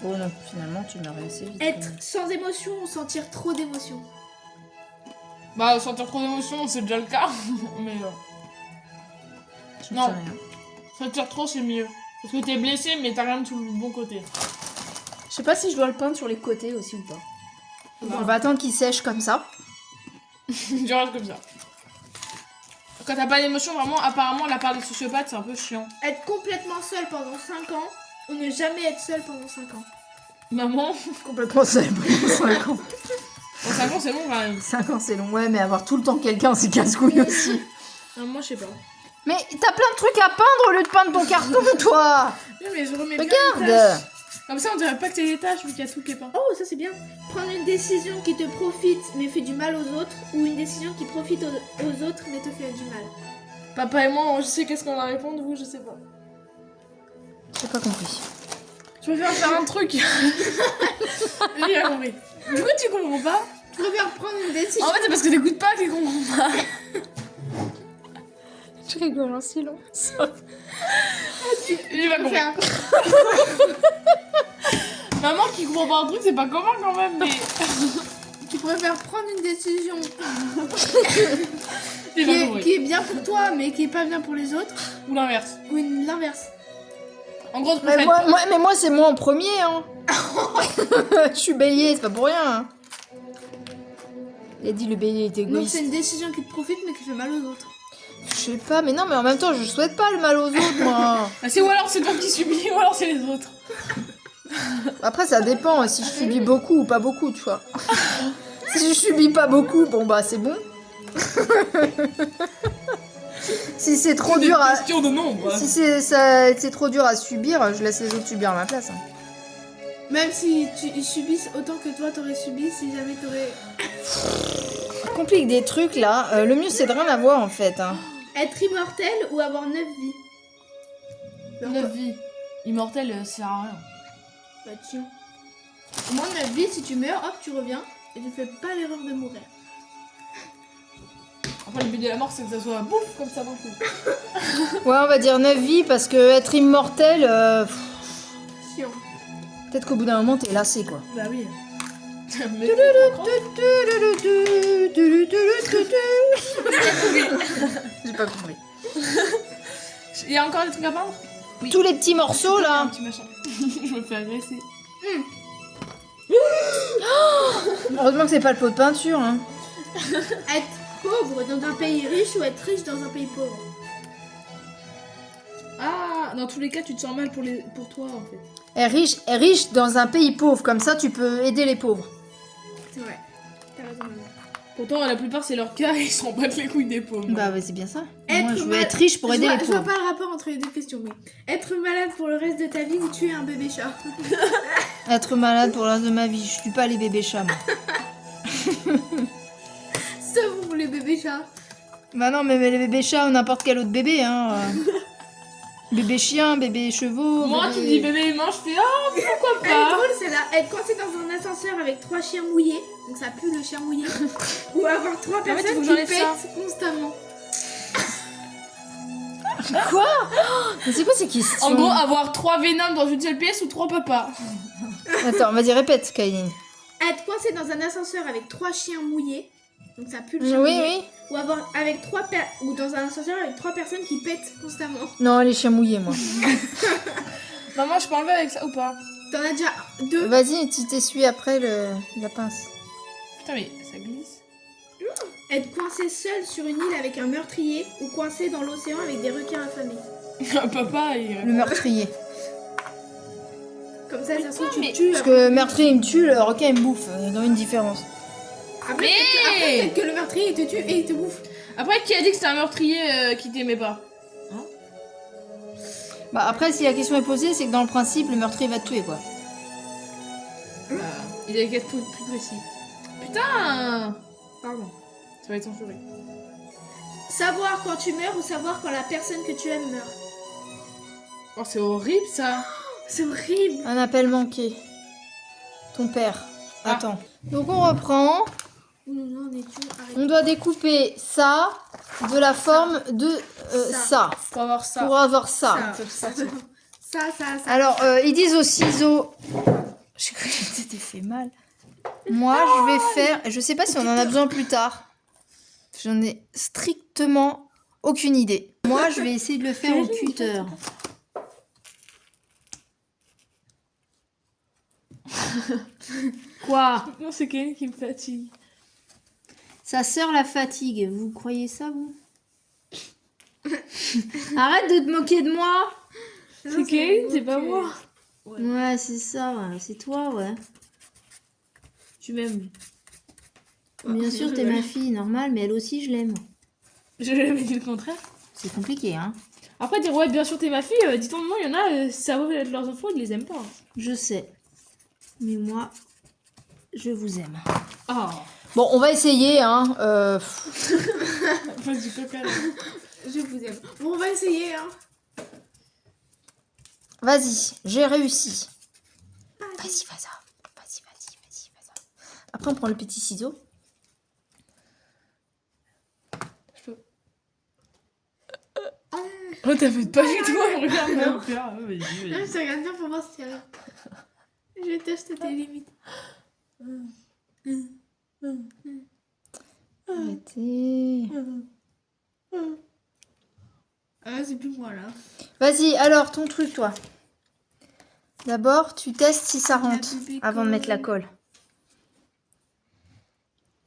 Oh non, finalement, tu meurs assez vite. Être sans émotion ou sentir trop d'émotion. Bah, sentir trop d'émotion, c'est déjà le cas. Mais Je non. sais rien. sentir trop, c'est mieux. Parce que t'es blessé, mais t'as rien de tout le bon côté. Je sais pas si je dois le peindre sur les côtés aussi ou pas. Bah. On va attendre qu'il sèche comme ça. Je reste comme ça. Quand t'as pas d'émotion, vraiment, apparemment, la part des sociopathes, c'est un peu chiant. Être complètement seul pendant 5 ans ou ne jamais être seul pendant 5 ans. Maman, Complètement seul pendant 5 ans. en 5 ans, c'est long quand même. 5 ans, c'est long. Ouais, mais avoir tout le temps quelqu'un, c'est casse-couille aussi. Non, moi, je sais pas. Mais t'as plein de trucs à peindre au lieu de peindre ton carton, toi. Oui, mais je remets bien les tâches. Regarde. Comme ça, on dirait pas que c'est des tâches, vu qu'il y a tout qui est peint. Oh, ça c'est bien. Prendre une décision qui te profite mais fait du mal aux autres ou une décision qui profite aux autres mais te fait du mal. Papa et moi, je sais qu'est-ce qu'on va répondre, vous, je sais pas. J'ai pas compris. Je préfère faire un truc. J'ai bien compris. Pourquoi tu comprends pas? Je préfère prendre une décision. En fait, c'est parce que t'écoutes pas qu'il comprend pas. Je rigole en silence. J'ai pas compris. Faire- Maman qui comprend pas un truc, c'est pas commun quand même, mais. Tu préfères prendre une décision J'ai pas compris. qui est bien pour toi mais qui est pas bien pour les autres Ou l'inverse. ou l'inverse. En gros, tu Mais préfères. moi c'est moi en premier, hein. Je suis bélier, c'est pas pour rien. Hein. Il a dit le bélier est Donc égoïste. c'est une décision qui te profite mais qui fait mal aux autres. Je sais pas, mais non, mais en même temps, je souhaite pas le mal aux autres, moi. Ah, c'est ou alors c'est toi qui subis, ou alors c'est les autres. Après, ça dépend si je subis beaucoup ou pas beaucoup, tu vois. Si je subis pas beaucoup, bon bah c'est bon. Si c'est trop dur à... Question de nombre. Si c'est trop dur à subir, je laisse les autres subir à ma place. Hein. Même si ils subissent autant que toi t'aurais subi si jamais t'aurais... Complique des trucs là. Le mieux c'est de rien avoir en fait. Hein. Être immortel ou avoir 9 vies. Alors, 9 vies. Immortel, ça sert à rien. bah tiens. Au moins 9 vies, si tu meurs, hop, tu reviens. Et tu fais pas l'erreur de mourir. Après, le but de la mort, c'est que ça soit bouffe comme ça d'un coup. Ouais, on va dire 9 vies parce que être immortel, Chiant. peut-être qu'au bout d'un moment t'es lassé quoi. Bah oui. Mais J'ai pas compris. il y a encore des trucs à peindre? Oui. Tous les petits morceaux Un là. petit machin. Je me fais agresser. Heureusement que c'est pas le pot de peinture. Hein. Être pauvre dans un pays riche ou être riche dans un pays pauvre. Ah, dans tous les cas, tu te sens mal pour toi en fait. Est riche dans un pays pauvre, comme ça tu peux aider les pauvres. C'est vrai. T'as raison, maman. Pourtant, la plupart, c'est leur cas, ils s'en battent les couilles des pauvres. Bah ouais, c'est bien ça. Être Moi je veux mal- être riche pour aider les Je vois pauvres. pas le rapport entre les deux questions, mais être malade pour le reste de ta vie ou tuer un bébé chat. Être malade pour le reste de ma vie, je tue pas les bébés chats. Moi. Ça vous les bébés chats. Bah non, mais les bébés chats ou n'importe quel autre bébé. Hein. Bébé chien, bébé chevaux. Moi, tu dis bébé humain, je fais oh, pourquoi Elle est pas. drôle celle-là. Être coincé dans un ascenseur avec 3 chiens mouillés, donc ça pue le chien mouillé. Ou avoir 3 fait, il faut personnes que qui j'enlève pètent ça. constamment. Quoi? Mais c'est quoi ces questions? En gros, avoir 3 Venom dans une seule pièce ou 3 papas. Attends, vas-y, répète, Kylie. Être coincé dans un ascenseur avec 3 chiens mouillés, donc ça pue le Oui, chien mouillé. oui. Ou avoir avec ou dans un ascenseur avec 3 personnes qui pètent constamment. Non, les chiens mouillés, moi. Maman, je peux enlever avec ça ou pas? T'en as déjà 2. Vas-y, tu t'essuies après la pince. Putain, mais ça glisse. Être coincé seul sur une île avec un meurtrier ou coincé dans l'océan avec des requins affamés. Papa, il... Le meurtrier. Comme ça se trouve, tu mais- te tues. Parce que le meurtrier, il me tue, le requin, il me bouffe. Il y a une différence. Après, Mais- peut-être que le meurtrier il te tue et il te bouffe. Après, qui a dit que c'était un meurtrier qui t'aimait pas? Bah après, si la question est posée, c'est que dans le principe, le meurtrier va te tuer, quoi. Il y a qu'à être plus précis. Putain! Pardon. Ça va être censuré. Savoir quand tu meurs ou savoir quand la personne que tu aimes meurt. Oh, c'est horrible ça! C'est horrible. Un appel manqué. Ton père. Ah. Attends. Donc on reprend. Non, on est tout. On doit découper ça de la forme de ça. Faut avoir ça. Pour avoir ça. Ça. Alors, ils disent aux ciseaux... J'ai cru que je t'étais fait mal. Moi, je vais faire... Je sais pas si on en a besoin plus tard. J'en ai strictement aucune idée. Moi, je vais essayer de le faire au cutter. Quoi? Non, c'est Kevin qui me fatigue. Sa sœur la fatigue. Vous croyez ça, vous? Arrête de te moquer de moi. C'est Kevin, c'est pas moi. Ouais, c'est ça, ouais. C'est toi, ouais. Tu m'aimes. Bien sûr, t'es ma fille, normal, mais elle aussi, je l'aime. Je l'ai jamais dit le contraire. C'est compliqué, hein. Après, dire ouais, bien sûr, t'es ma fille, dis-toi, moi, il y en a, ça vaut être leurs enfants, ils les aiment pas. Je sais. Mais moi, je vous aime. Oh. Bon, on va essayer, hein. Passe du coca là. Je vous aime. Bon, on va essayer, hein. Vas-y, j'ai réussi. Vas-y, vas-y. Vas-y. Après, on prend le petit ciseau. Oh, t'as fait pas du tout, regarde mon père. Non, je te regarde bien pour voir si alors. Je teste tes limites. Arrêtez. Ah, c'est plus moi là. Vas-y, alors, ton truc, toi. D'abord, tu testes si ça rentre avant de mettre la colle.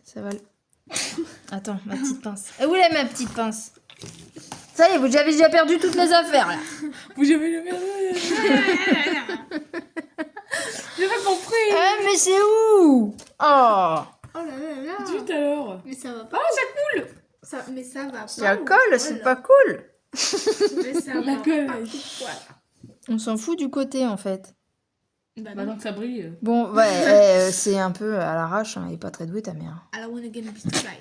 Ça va. Attends, ma petite pince. Où est ma petite pince? Ça y est, vous avez déjà perdu toutes les affaires, là. Vous avez le merde. J'ai pas compris. Ah, mais c'est où? Oh, Oh là là là. Zut alors. Mais ça va pas. Oh, ça coule. Mais ça va pas. la colle, c'est pas cool. Mais ça La va colle. pas. Voilà. On s'en fout du côté, en fait. Bah donc ça brille. Bon, ouais, c'est un peu à l'arrache, hein, elle est pas très douée ta mère. I wanna get beast fly.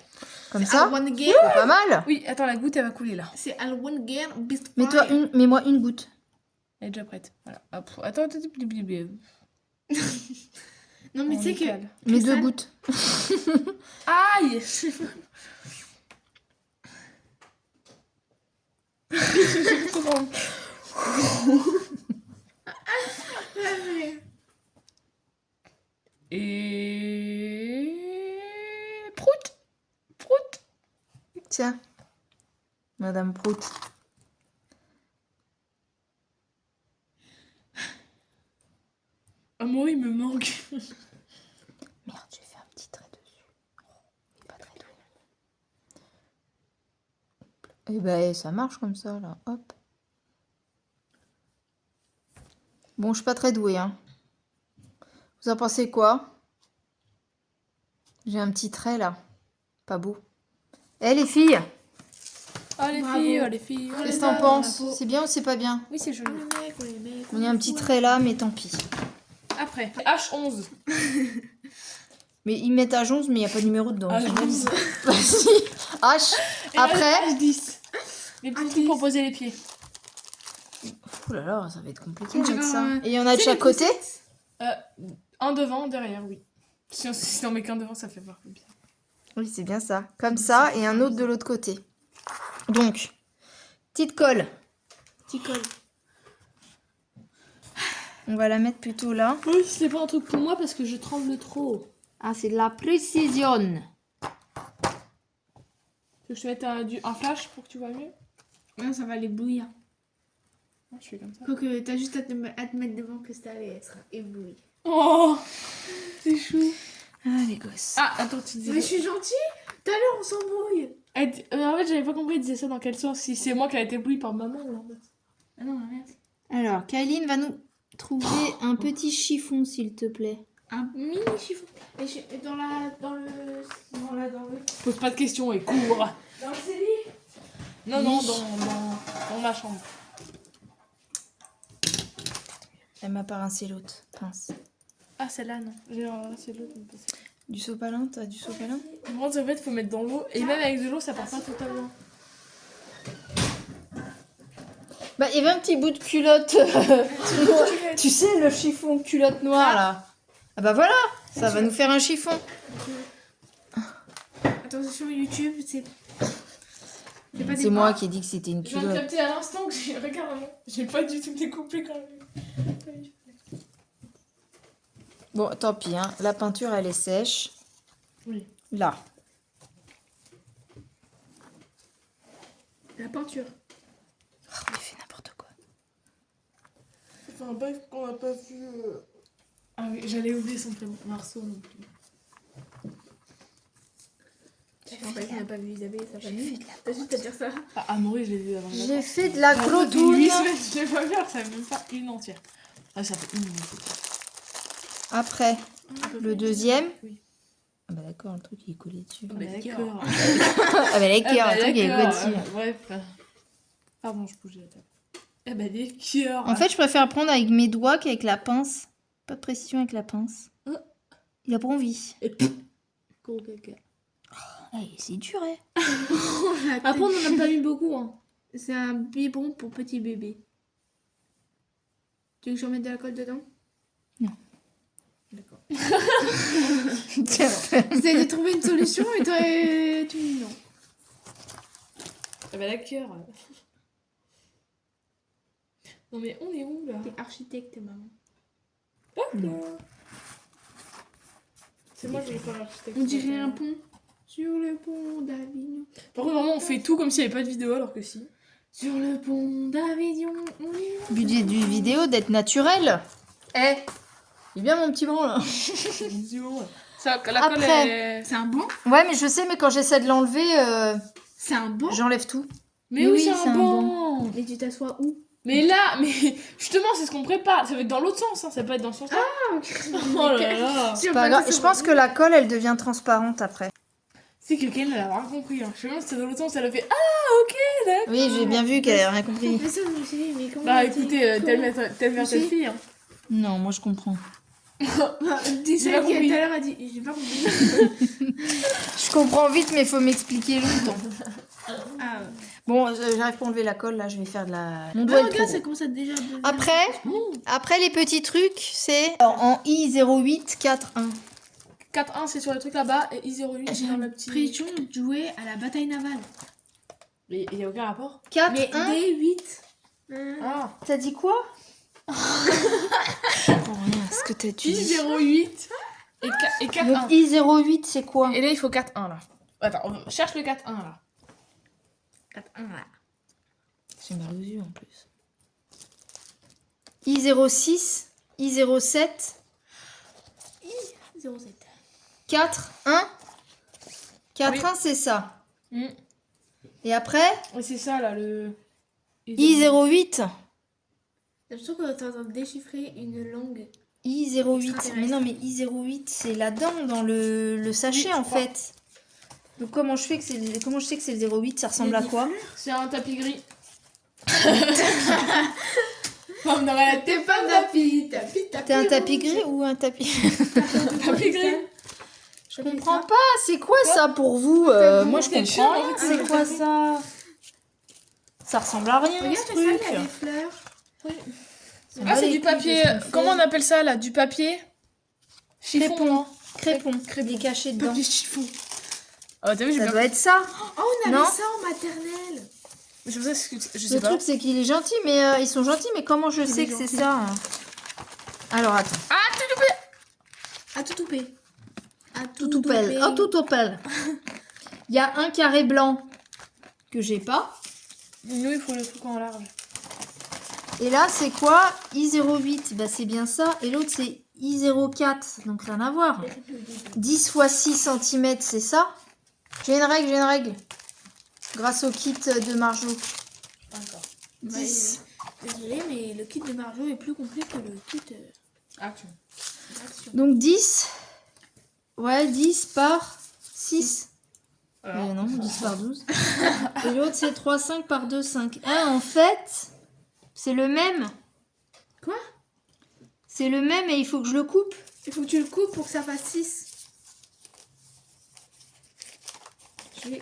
Comme I ça, wanna get. c'est pas mal. Oui, attends, la goutte elle va couler là. C'est I wanna get beast fly. Mets-moi une goutte. Elle est déjà prête. Voilà. Hop. Attends. Non, mais tu sais que. Mets 2 Cristal- gouttes. Aïe. Et prout. Prout. Tiens. Madame Prout. Ah moi il me manque. Merde, j'ai fait un petit trait dessus. Il est pas très doué. Et ben, ça marche comme ça, là. Hop. Bon, je suis pas très douée, hein. Vous en pensez quoi? J'ai un petit trait, là. Pas beau. Eh, les filles, Ah les Bravo. filles, oh les filles. qu'est-ce que t'en penses? C'est bien ou c'est pas bien? Oui c'est joli. Les mecs. Il y a un petit trait là, mais tant pis. Après. H11. Mais ils mettent H11, mais il n'y a pas de numéro dedans. H12. Vas-y. H. Après. H10. Les petits trucs pour poser les pieds. Ouh là là, ça va être compliqué On de mettre dirait ça. un- Et il y en a de Tu sais, chaque les côté? Un devant, un derrière, oui. Si on met qu'un devant, ça fait voir bien. Oui, c'est bien ça. Comme ça, et un autre de l'autre côté. Donc, petite colle. Petit col. On va la mettre plutôt là. Oui, c'est pas un truc pour moi parce que je tremble trop. Ah, c'est de la précision. Tu veux que je te mette un flash pour que tu vois mieux? Non, ça va l'éblouir. Non, je fais comme ça. Quoique, t'as juste à te mettre devant Cristal et elle sera éblouie. Oh, c'est chou. Ah, les gosses. Ah, attends, tu disais. Mais je suis gentille. Tout à l'heure, on s'embrouille. En fait, j'avais pas compris, il disait ça dans quel sens. Si c'est moi qui a été éblouie par maman ou en fait. Ah non, arrête. Alors, Kyline va nous trouver un petit chiffon, s'il te plaît. Un mini chiffon. Et dans le. Pose pas de questions et cours. Dans le CELI. Non, non, dans ma chambre. Elle m'a pas rincé l'autre. Pince. Ah, celle-là, non. C'est l'autre. Du sopalin, t'as du sopalin? Moi, en fait, faut mettre dans l'eau. Et même avec de l'eau, ça part pas totalement. Bah, il y avait un petit bout de culotte. Tu sais, le chiffon culotte noire, là. Ah bah voilà, ça va nous faire un chiffon. Attention, YouTube, c'est. pas des C'est moi barres. qui ai dit que c'était une Je viens de culotte. capter à l'instant que j'ai. Regarde, maman. J'ai pas du tout découpé quand même. Bon, tant pis, hein. La peinture, elle est sèche. Oui. Là. La peinture. Oh, il fait n'importe quoi. Ça fait un bail qu'on a pas vu. Ah oui, j'allais oublier son prénom. Marceau non plus. En fait, on n'a pas vu Isabelle, ça va mieux. T'as juste à dire ça. Ah, Amaury, je l'ai vu avant. les J'ai vacances. fait de la Depuis clotoune. 8 semaines, je l'ai pas vu, alors ça fait même pas une entière. Ah, ça fait une entière. Après, le deuxième. Oui. Ah bah d'accord, le truc il est collé dessus. Ah, bah, d'accord. Ah bah d'accord, le truc il est collé d'accord. dessus. Bref. Pardon, je bougeais la table. Eh bah, des cœurs. En fait, je préfère prendre avec mes doigts qu'avec la pince. Pas de précision avec la pince. Il a pas envie. Gros caca. Hey, c'est dur, hein. Après, on n'en a pas mis beaucoup. Hein. C'est un biberon pour petit bébé. Tu veux que je remette de la colle dedans? Non. D'accord. Tiens. J'essayais de trouver une solution et toi, tu me dis non. Eh bah, d'accord. Non, mais on est où là? T'es architecte, maman. D'accord. C'est moi qui vais faire l'architecte. On dirait un pont. Sur le pont d'Avignon. Par contre, vraiment, on fait tout comme s'il n'y avait pas de vidéo alors que si. Sur le pont d'Avignon, on est... Budget du vidéo d'être naturel. Eh, il est bien mon petit bran là. Ça, la colle Après. est... C'est un banc? Ouais, mais je sais, mais quand j'essaie de l'enlever, C'est un banc? j'enlève tout. Mais oui, c'est un banc. Et tu t'assois où? Mais là, mais justement, c'est ce qu'on prépare. Ça va être dans l'autre sens, hein. Ça peut être dans ce sens-là. Ah, ok. Oh là là. C'est pas grave. Je pense que la colle, elle devient transparente après. C'est que Ken, elle a rien compris. Hein. Je sais même si c'était dans l'autre sens, elle a fait ah, ok, d'accord. Oui, j'ai bien vu qu'elle avait rien compris. Mais ça, je me suis dit, mais comment Bah on dit- écoutez, telle mère, telle Si. fille. Hein. Non, moi je comprends. Dis J'ai ça pas qui tout compris. à l'heure a dit. J'ai pas compris. Je comprends vite, mais il faut m'expliquer longtemps. Ah, Bon, j'arrive pas à enlever la colle, là, je vais faire de la... Mon doigt ah est trop regarde, ça gros. commence à déjà devenir. Après les petits trucs, c'est en I08 41. 4-1 c'est sur le truc là-bas et I08 c'est dans le petit. Prédiction de jouer à la bataille navale. Mais il y a aucun rapport. 4, Mais 1. D8. Ah. T'as dit quoi? Pour rien, ce que t'as dit. I08 et 4-1. Donc I08, c'est quoi? Et là il faut 4-1 là. Attends, on cherche le 4-1 là. 4-1 là. J'ai mal aux yeux en plus. I06, I07, 07. 4, 1. 4, Oui. 1, c'est ça. Mm. Et après, Et c'est ça là le. I08. J'ai l'impression qu'on est en train de déchiffrer une langue. I08. Mais non, mais I08, c'est là-dedans, dans le sachet, Oui, je en crois. fait. Donc comment je sais que c'est le 08? Ça ressemble à quoi? C'est un tapis gris. On aurait la T'es pas un tapis, T'es un tapis gris ou un tapis? tapis gris. Je comprends pas. C'est quoi ça pour vous? Moi, je C'est comprends chiant, rien. hein. C'est quoi ça? Ça ressemble à rien, Regarde, ce c'est ça, il y truc. a des fleurs. Ah c'est les du couilles, papier. qu'est-ce qu'on fait? Comment on appelle ça là? Du papier chiffon. Crépon. Non Crépon. Il est caché dedans. Papier chiffon. Oh t'as vu j'ai Ça bien. doit être ça. Oh, on avait Non. ça en maternelle. C'est pour ça que je sais Le pas. truc, c'est qu'il est gentil, mais ils sont gentils. Mais comment je sais que c'est ça, hein? Alors, attends. À tout toupé. À Tout pelle. Oh, tout pelle. Il y a un carré blanc que j'ai pas. Nous il faut le truc en large. Et là, c'est quoi? I08. Bah, c'est bien ça. Et l'autre, c'est I04. Donc, rien à voir. 10 x 6 cm, c'est ça? J'ai une règle. Grâce au kit de Marjo. D'accord. 10. Désolée, mais le kit de Marjo est plus complet que le kit Action. d'action. Donc 10. Ouais, 10 par 6. Alors. Non, 10 par 12. Et l'autre, c'est 3, 5 par 2, 5. Ah, en fait, c'est le même. Quoi? C'est le même et il faut que je le coupe. Il faut que tu le coupes pour que ça fasse 6.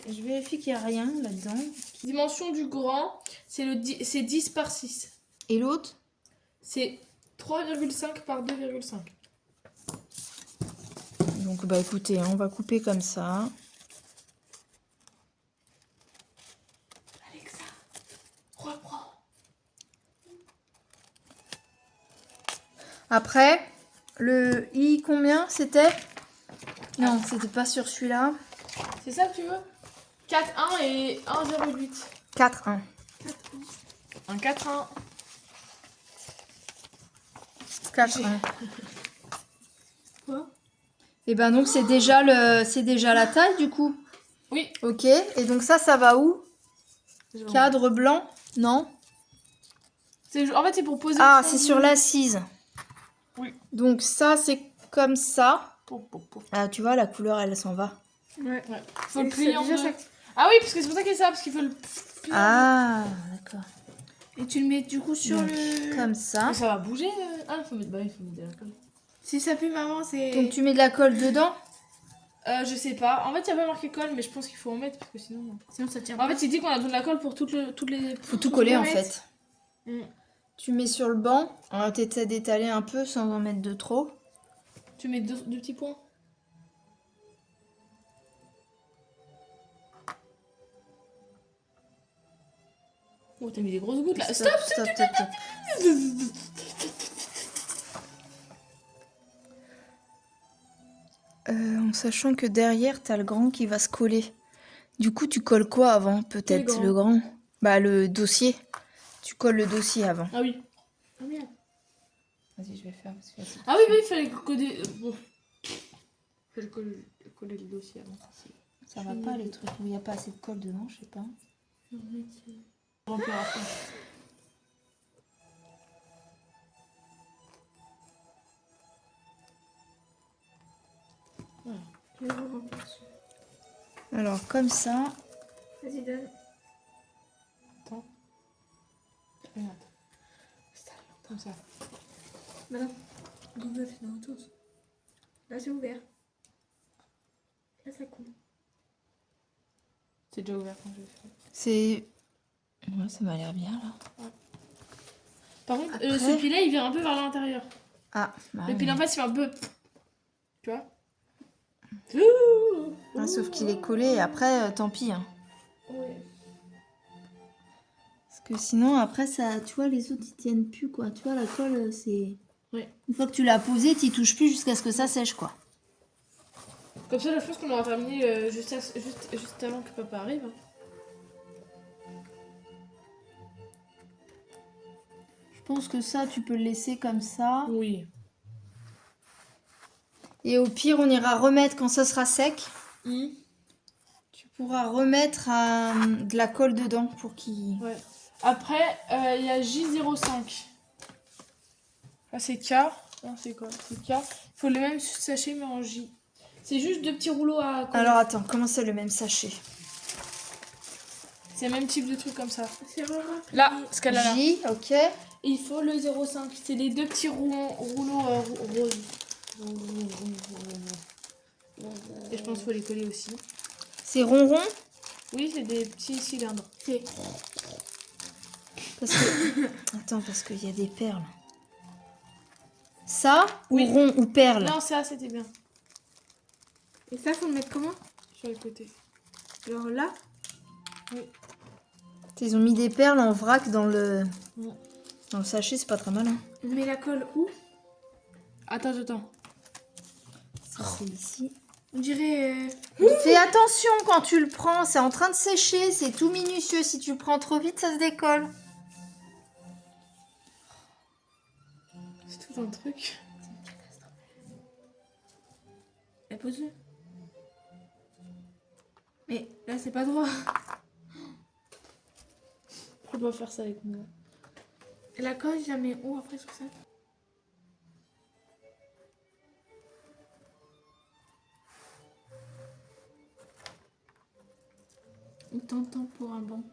Je vérifie qu'il n'y a rien là-dedans. Dimension du grand, c'est 10 par 6. Et l'autre? C'est 3,5 par 2,5. Donc, bah écoutez, on va couper comme ça. Alexa, reprends. Après, le I combien c'était? Non, c'était pas sur celui-là. C'est ça que tu veux? 4,1 et 1,08. 4, 1. Un 4,1. 4, 1. Quoi? Et ben donc c'est déjà la taille du coup. Oui. Ok. Et donc ça va où? Cadre blanc? Non. En fait, c'est pour poser. Ah, le c'est fond sur du- l'assise. Oui. Donc ça c'est comme ça. Pouf, pouf, pouf. Ah tu vois la couleur elle s'en va. Ouais. Ouais. Faut le C'est plier en déjà deux. ça. Ah oui, parce que c'est pour ça qu'il y a ça, parce qu'il faut le plier. Ah d'accord. Et tu le mets du coup sur Donc, le. comme ça. Mais ça va bouger. Ah, il faut mettre de la colle. Si ça pue maman, c'est. Donc tu mets de la colle dedans. Je sais pas. En fait, il y a pas marqué colle, mais je pense qu'il faut en mettre parce que sinon. Sinon ça tient En pas. fait, il dit qu'on a besoin de la colle pour toutes les. Faut tout coller en remettre. fait. Mm. Tu mets sur le banc. On va peut-être d'étaler un peu sans en mettre de trop. Tu mets deux petits points. Oh, t'as mis des grosses gouttes là. Stop, stop. En sachant que derrière, t'as le grand qui va se coller. Du coup, tu colles quoi avant? Peut-être Quel grand le grand. Bah, le dossier. Tu colles le dossier avant. Ah oui. Ah merde. Vas-y, je vais faire. Ah oui, il fallait coller. Bon. Fallait coller le dossier avant. Ça va pas les trucs où il n'y a pas assez de colle dedans, je sais pas. Remplir après. Je vais vous remplir dessus. Alors, comme ça. Vas-y, donne. Regarde. Comme ça. Maintenant, Google, c'est dans l'autre sens. Là, c'est ouvert. Là, ça coule. C'est déjà ouvert quand je fais. C'est... Ouais, ça m'a l'air bien, là. Par contre, Après- ce pilet, il vient un peu vers l'intérieur. Ah, bah Le oui. pilet en face, il fait un peu... Tu vois? Ah, sauf qu'il est collé, et après, tant pis. Hein. Ouais. Parce que sinon, après, ça, tu vois, les autres, ils tiennent plus, quoi. Tu vois, la colle, c'est... Ouais. Une fois que tu l'as posée, tu touches plus jusqu'à ce que ça sèche, quoi. Comme ça, là, je pense qu'on aura terminé juste avant que papa arrive. Hein. Je pense que ça, tu peux le laisser comme ça. Oui. Et au pire, on ira remettre quand ça sera sec. Mmh. Tu pourras remettre de la colle dedans pour qu'il... Ouais. Après, il y a J05. Là, c'est K. Non, c'est quoi? C'est K. Il faut le même sachet, mais en J. C'est juste 2 petits rouleaux à coller. Alors, attends, comment c'est le même sachet? C'est le même type de truc comme ça. C'est vraiment. Là, ce qu'elle a là. J, ok. Et il faut le 0,5. C'est les 2 petits rouleaux roses. Et je pense qu'il faut les coller aussi. C'est ronron? Oui, c'est des petits cylindres. C'est. Parce que... Attends, parce qu'il y a des perles. Ça Oui. ou rond ou perle? Non, ça, c'était bien. Et ça, faut le mettre comment? Sur le côté. Alors là. Ils ont mis des perles en vrac dans le Ouais. sachet, c'est pas très malin. On met la colle où? Attends. Ça, c'est ici. On dirait. Fais attention quand tu le prends, c'est en train de sécher, c'est tout minutieux. Si tu le prends trop vite, ça se décolle. C'est tout un truc. Elle pose-le. Mais là, c'est pas droit. On doit faire ça avec moi. Et la colle, je la mets où après sur ça? On t'entend pour un banc.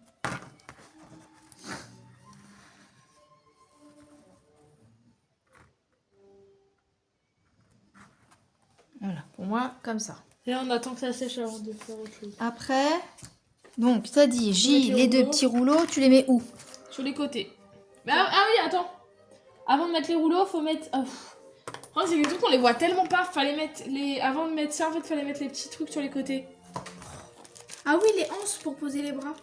Voilà, pour moi, comme ça. Et là, on attend que ça sèche avant de faire autre chose. Après, donc, t'as dit J, Les les deux rouleaux. petits rouleaux, tu les mets où? Sur les côtés. Ah oui, attends. Avant de mettre les rouleaux, faut mettre... Le problème, c'est que les trucs, on les voit tellement pas. Fallait mettre les... Avant de mettre ça, en fait, fallait mettre les petits trucs sur les côtés. Ah oui, les anses pour poser les bras. Ouais,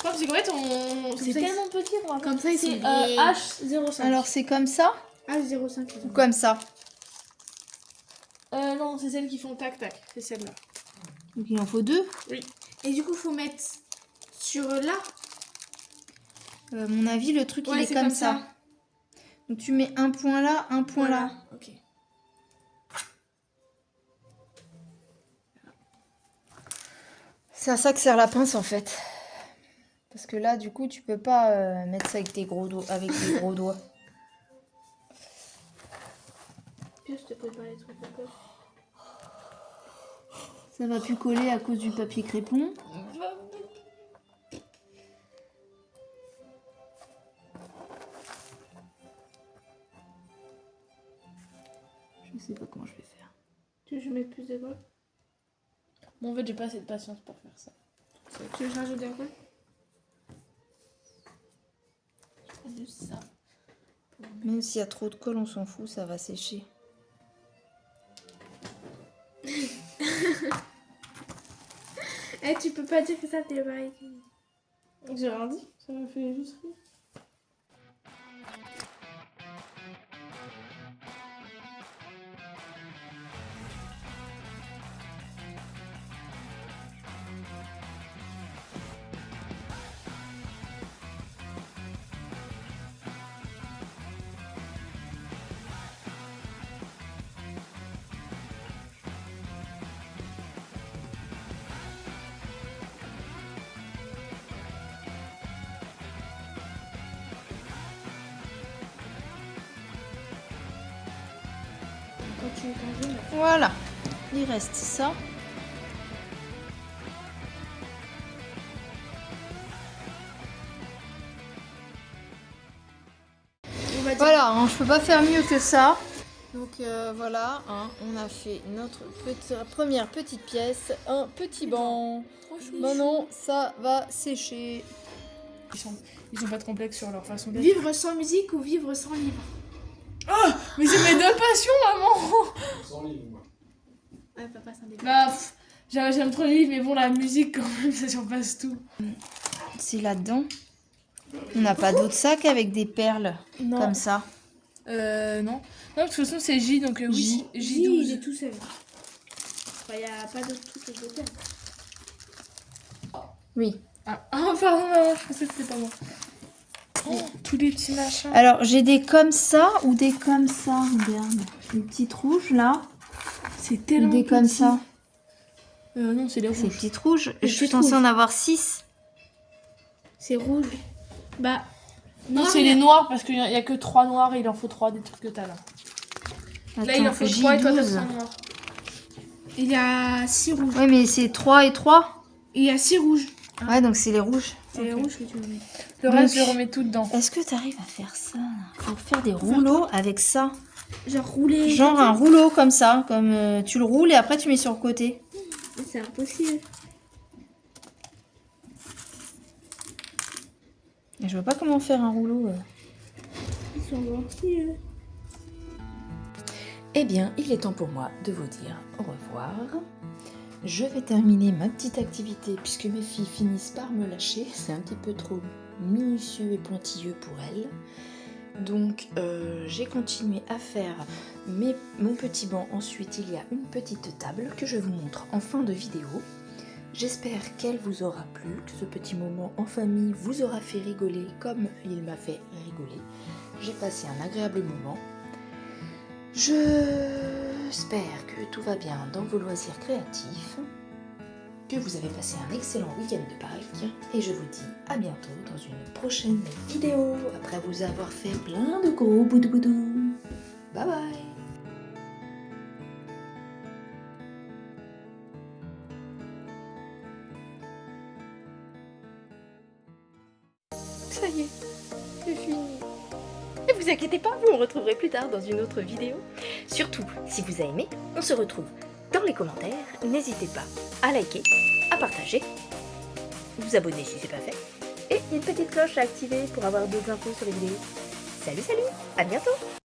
parce qu'en fait, c'est ça, ils- tellement petit qu'on va Comme ça, ils sont. C'est H05. Alors, c'est comme ça Ah, 0,5. ou comme ça? Non, c'est celles qui font tac-tac. C'est celle-là. Donc, il en faut deux. Et du coup, faut mettre sur là. À mon avis, le truc, il Ouais, est c'est comme comme ça. ça. Donc, tu mets un point là, un point là. Voilà. Ok. C'est à ça que sert la pince, en fait. Parce que là, du coup, tu peux pas mettre ça avec tes gros doigts. Avec tes gros doigts. Puis je te prépare les trucs encore. Ça va plus coller à cause du papier crépon. Je sais pas comment je vais faire. Tu veux que je mette plus de colle? Bon, en fait, j'ai pas assez de patience pour faire ça. Tu veux que je rajoute de la colle? Juste ça. Même s'il y a trop de colle, on s'en fout, ça va sécher. Eh, tu peux pas dire que ça t'est pareil. J'ai rien dit. Ça me fait juste rire. Continue ton jeu là. Voilà. Il reste ça. On va va dire. Voilà, hein, je peux pas faire mieux que ça. Donc voilà, hein, on a fait notre première petite pièce, un petit banc. Maintenant, ça va sécher. Ils ont pas de complexe sur leur façon d'être. Vivre sans musique ou vivre sans livre? Mais c'est mes deux passions, maman. Sans livre, moi. Ouais, papa, c'est un début. Bah, j'aime trop les livres, mais bon, la musique, quand même, ça surpasse tout. C'est là-dedans. On n'a pas d'autre sac avec des perles Non. comme ça. Non. Non, de toute façon, c'est J, donc oui, Il J12. est tout seul. Enfin, il n'y a pas d'autre truc que je faire. Oui. Ah, pardon, maman, je pensais que c'était pas moi. Oh, tous les petits machins. Alors, j'ai des comme ça ou des comme ça. Regarde. Les petites rouges là. C'est Ou tellement des comme petit. ça. Non, c'est les Ces rouges. petites rouges. Je suis petites censée rouges. en avoir 6. C'est rouge. Bah, Non, c'est les noirs, parce qu'il y a que 3 noirs et il en faut 3 des trucs que t'as là. Là, il en faut 3 et toi, t'as 3 noirs. il y a 6 rouges. Oui, mais c'est 3 et 3. Il y a 6 rouges. Ouais, donc c'est les rouges. C'est les rouges que tu veux mettre. Le reste, je remets tout dedans. Est-ce que tu arrives à faire ça? Faut faire des rouleaux avec ça. Genre rouler. Genre un rouleau comme ça. Comme tu le roules et après tu mets sur le côté. C'est impossible. Et je vois pas comment faire un rouleau. Ils sont gentils. Eh bien, il est temps pour moi de vous dire au revoir. Je vais terminer ma petite activité puisque mes filles finissent par me lâcher. C'est un petit peu trop minutieux et pointilleux pour elles. Donc, j'ai continué à faire mon petit banc. Ensuite, il y a une petite table que je vous montre en fin de vidéo. J'espère qu'elle vous aura plu, que ce petit moment en famille vous aura fait rigoler comme il m'a fait rigoler. J'ai passé un agréable moment. J'espère que tout va bien dans vos loisirs créatifs, que vous avez passé un excellent week-end de Pâques, et je vous dis à bientôt dans une prochaine vidéo, après vous avoir fait plein de gros boudou. Bye bye. Ça y est, c'est fini. Ne vous inquiétez pas, vous me retrouverez plus tard dans une autre vidéo. Surtout, si vous avez aimé, on se retrouve dans les commentaires. N'hésitez pas à liker, à partager, vous abonner si c'est pas fait. Et une petite cloche à activer pour avoir d'autres infos sur les vidéos. Salut, à bientôt!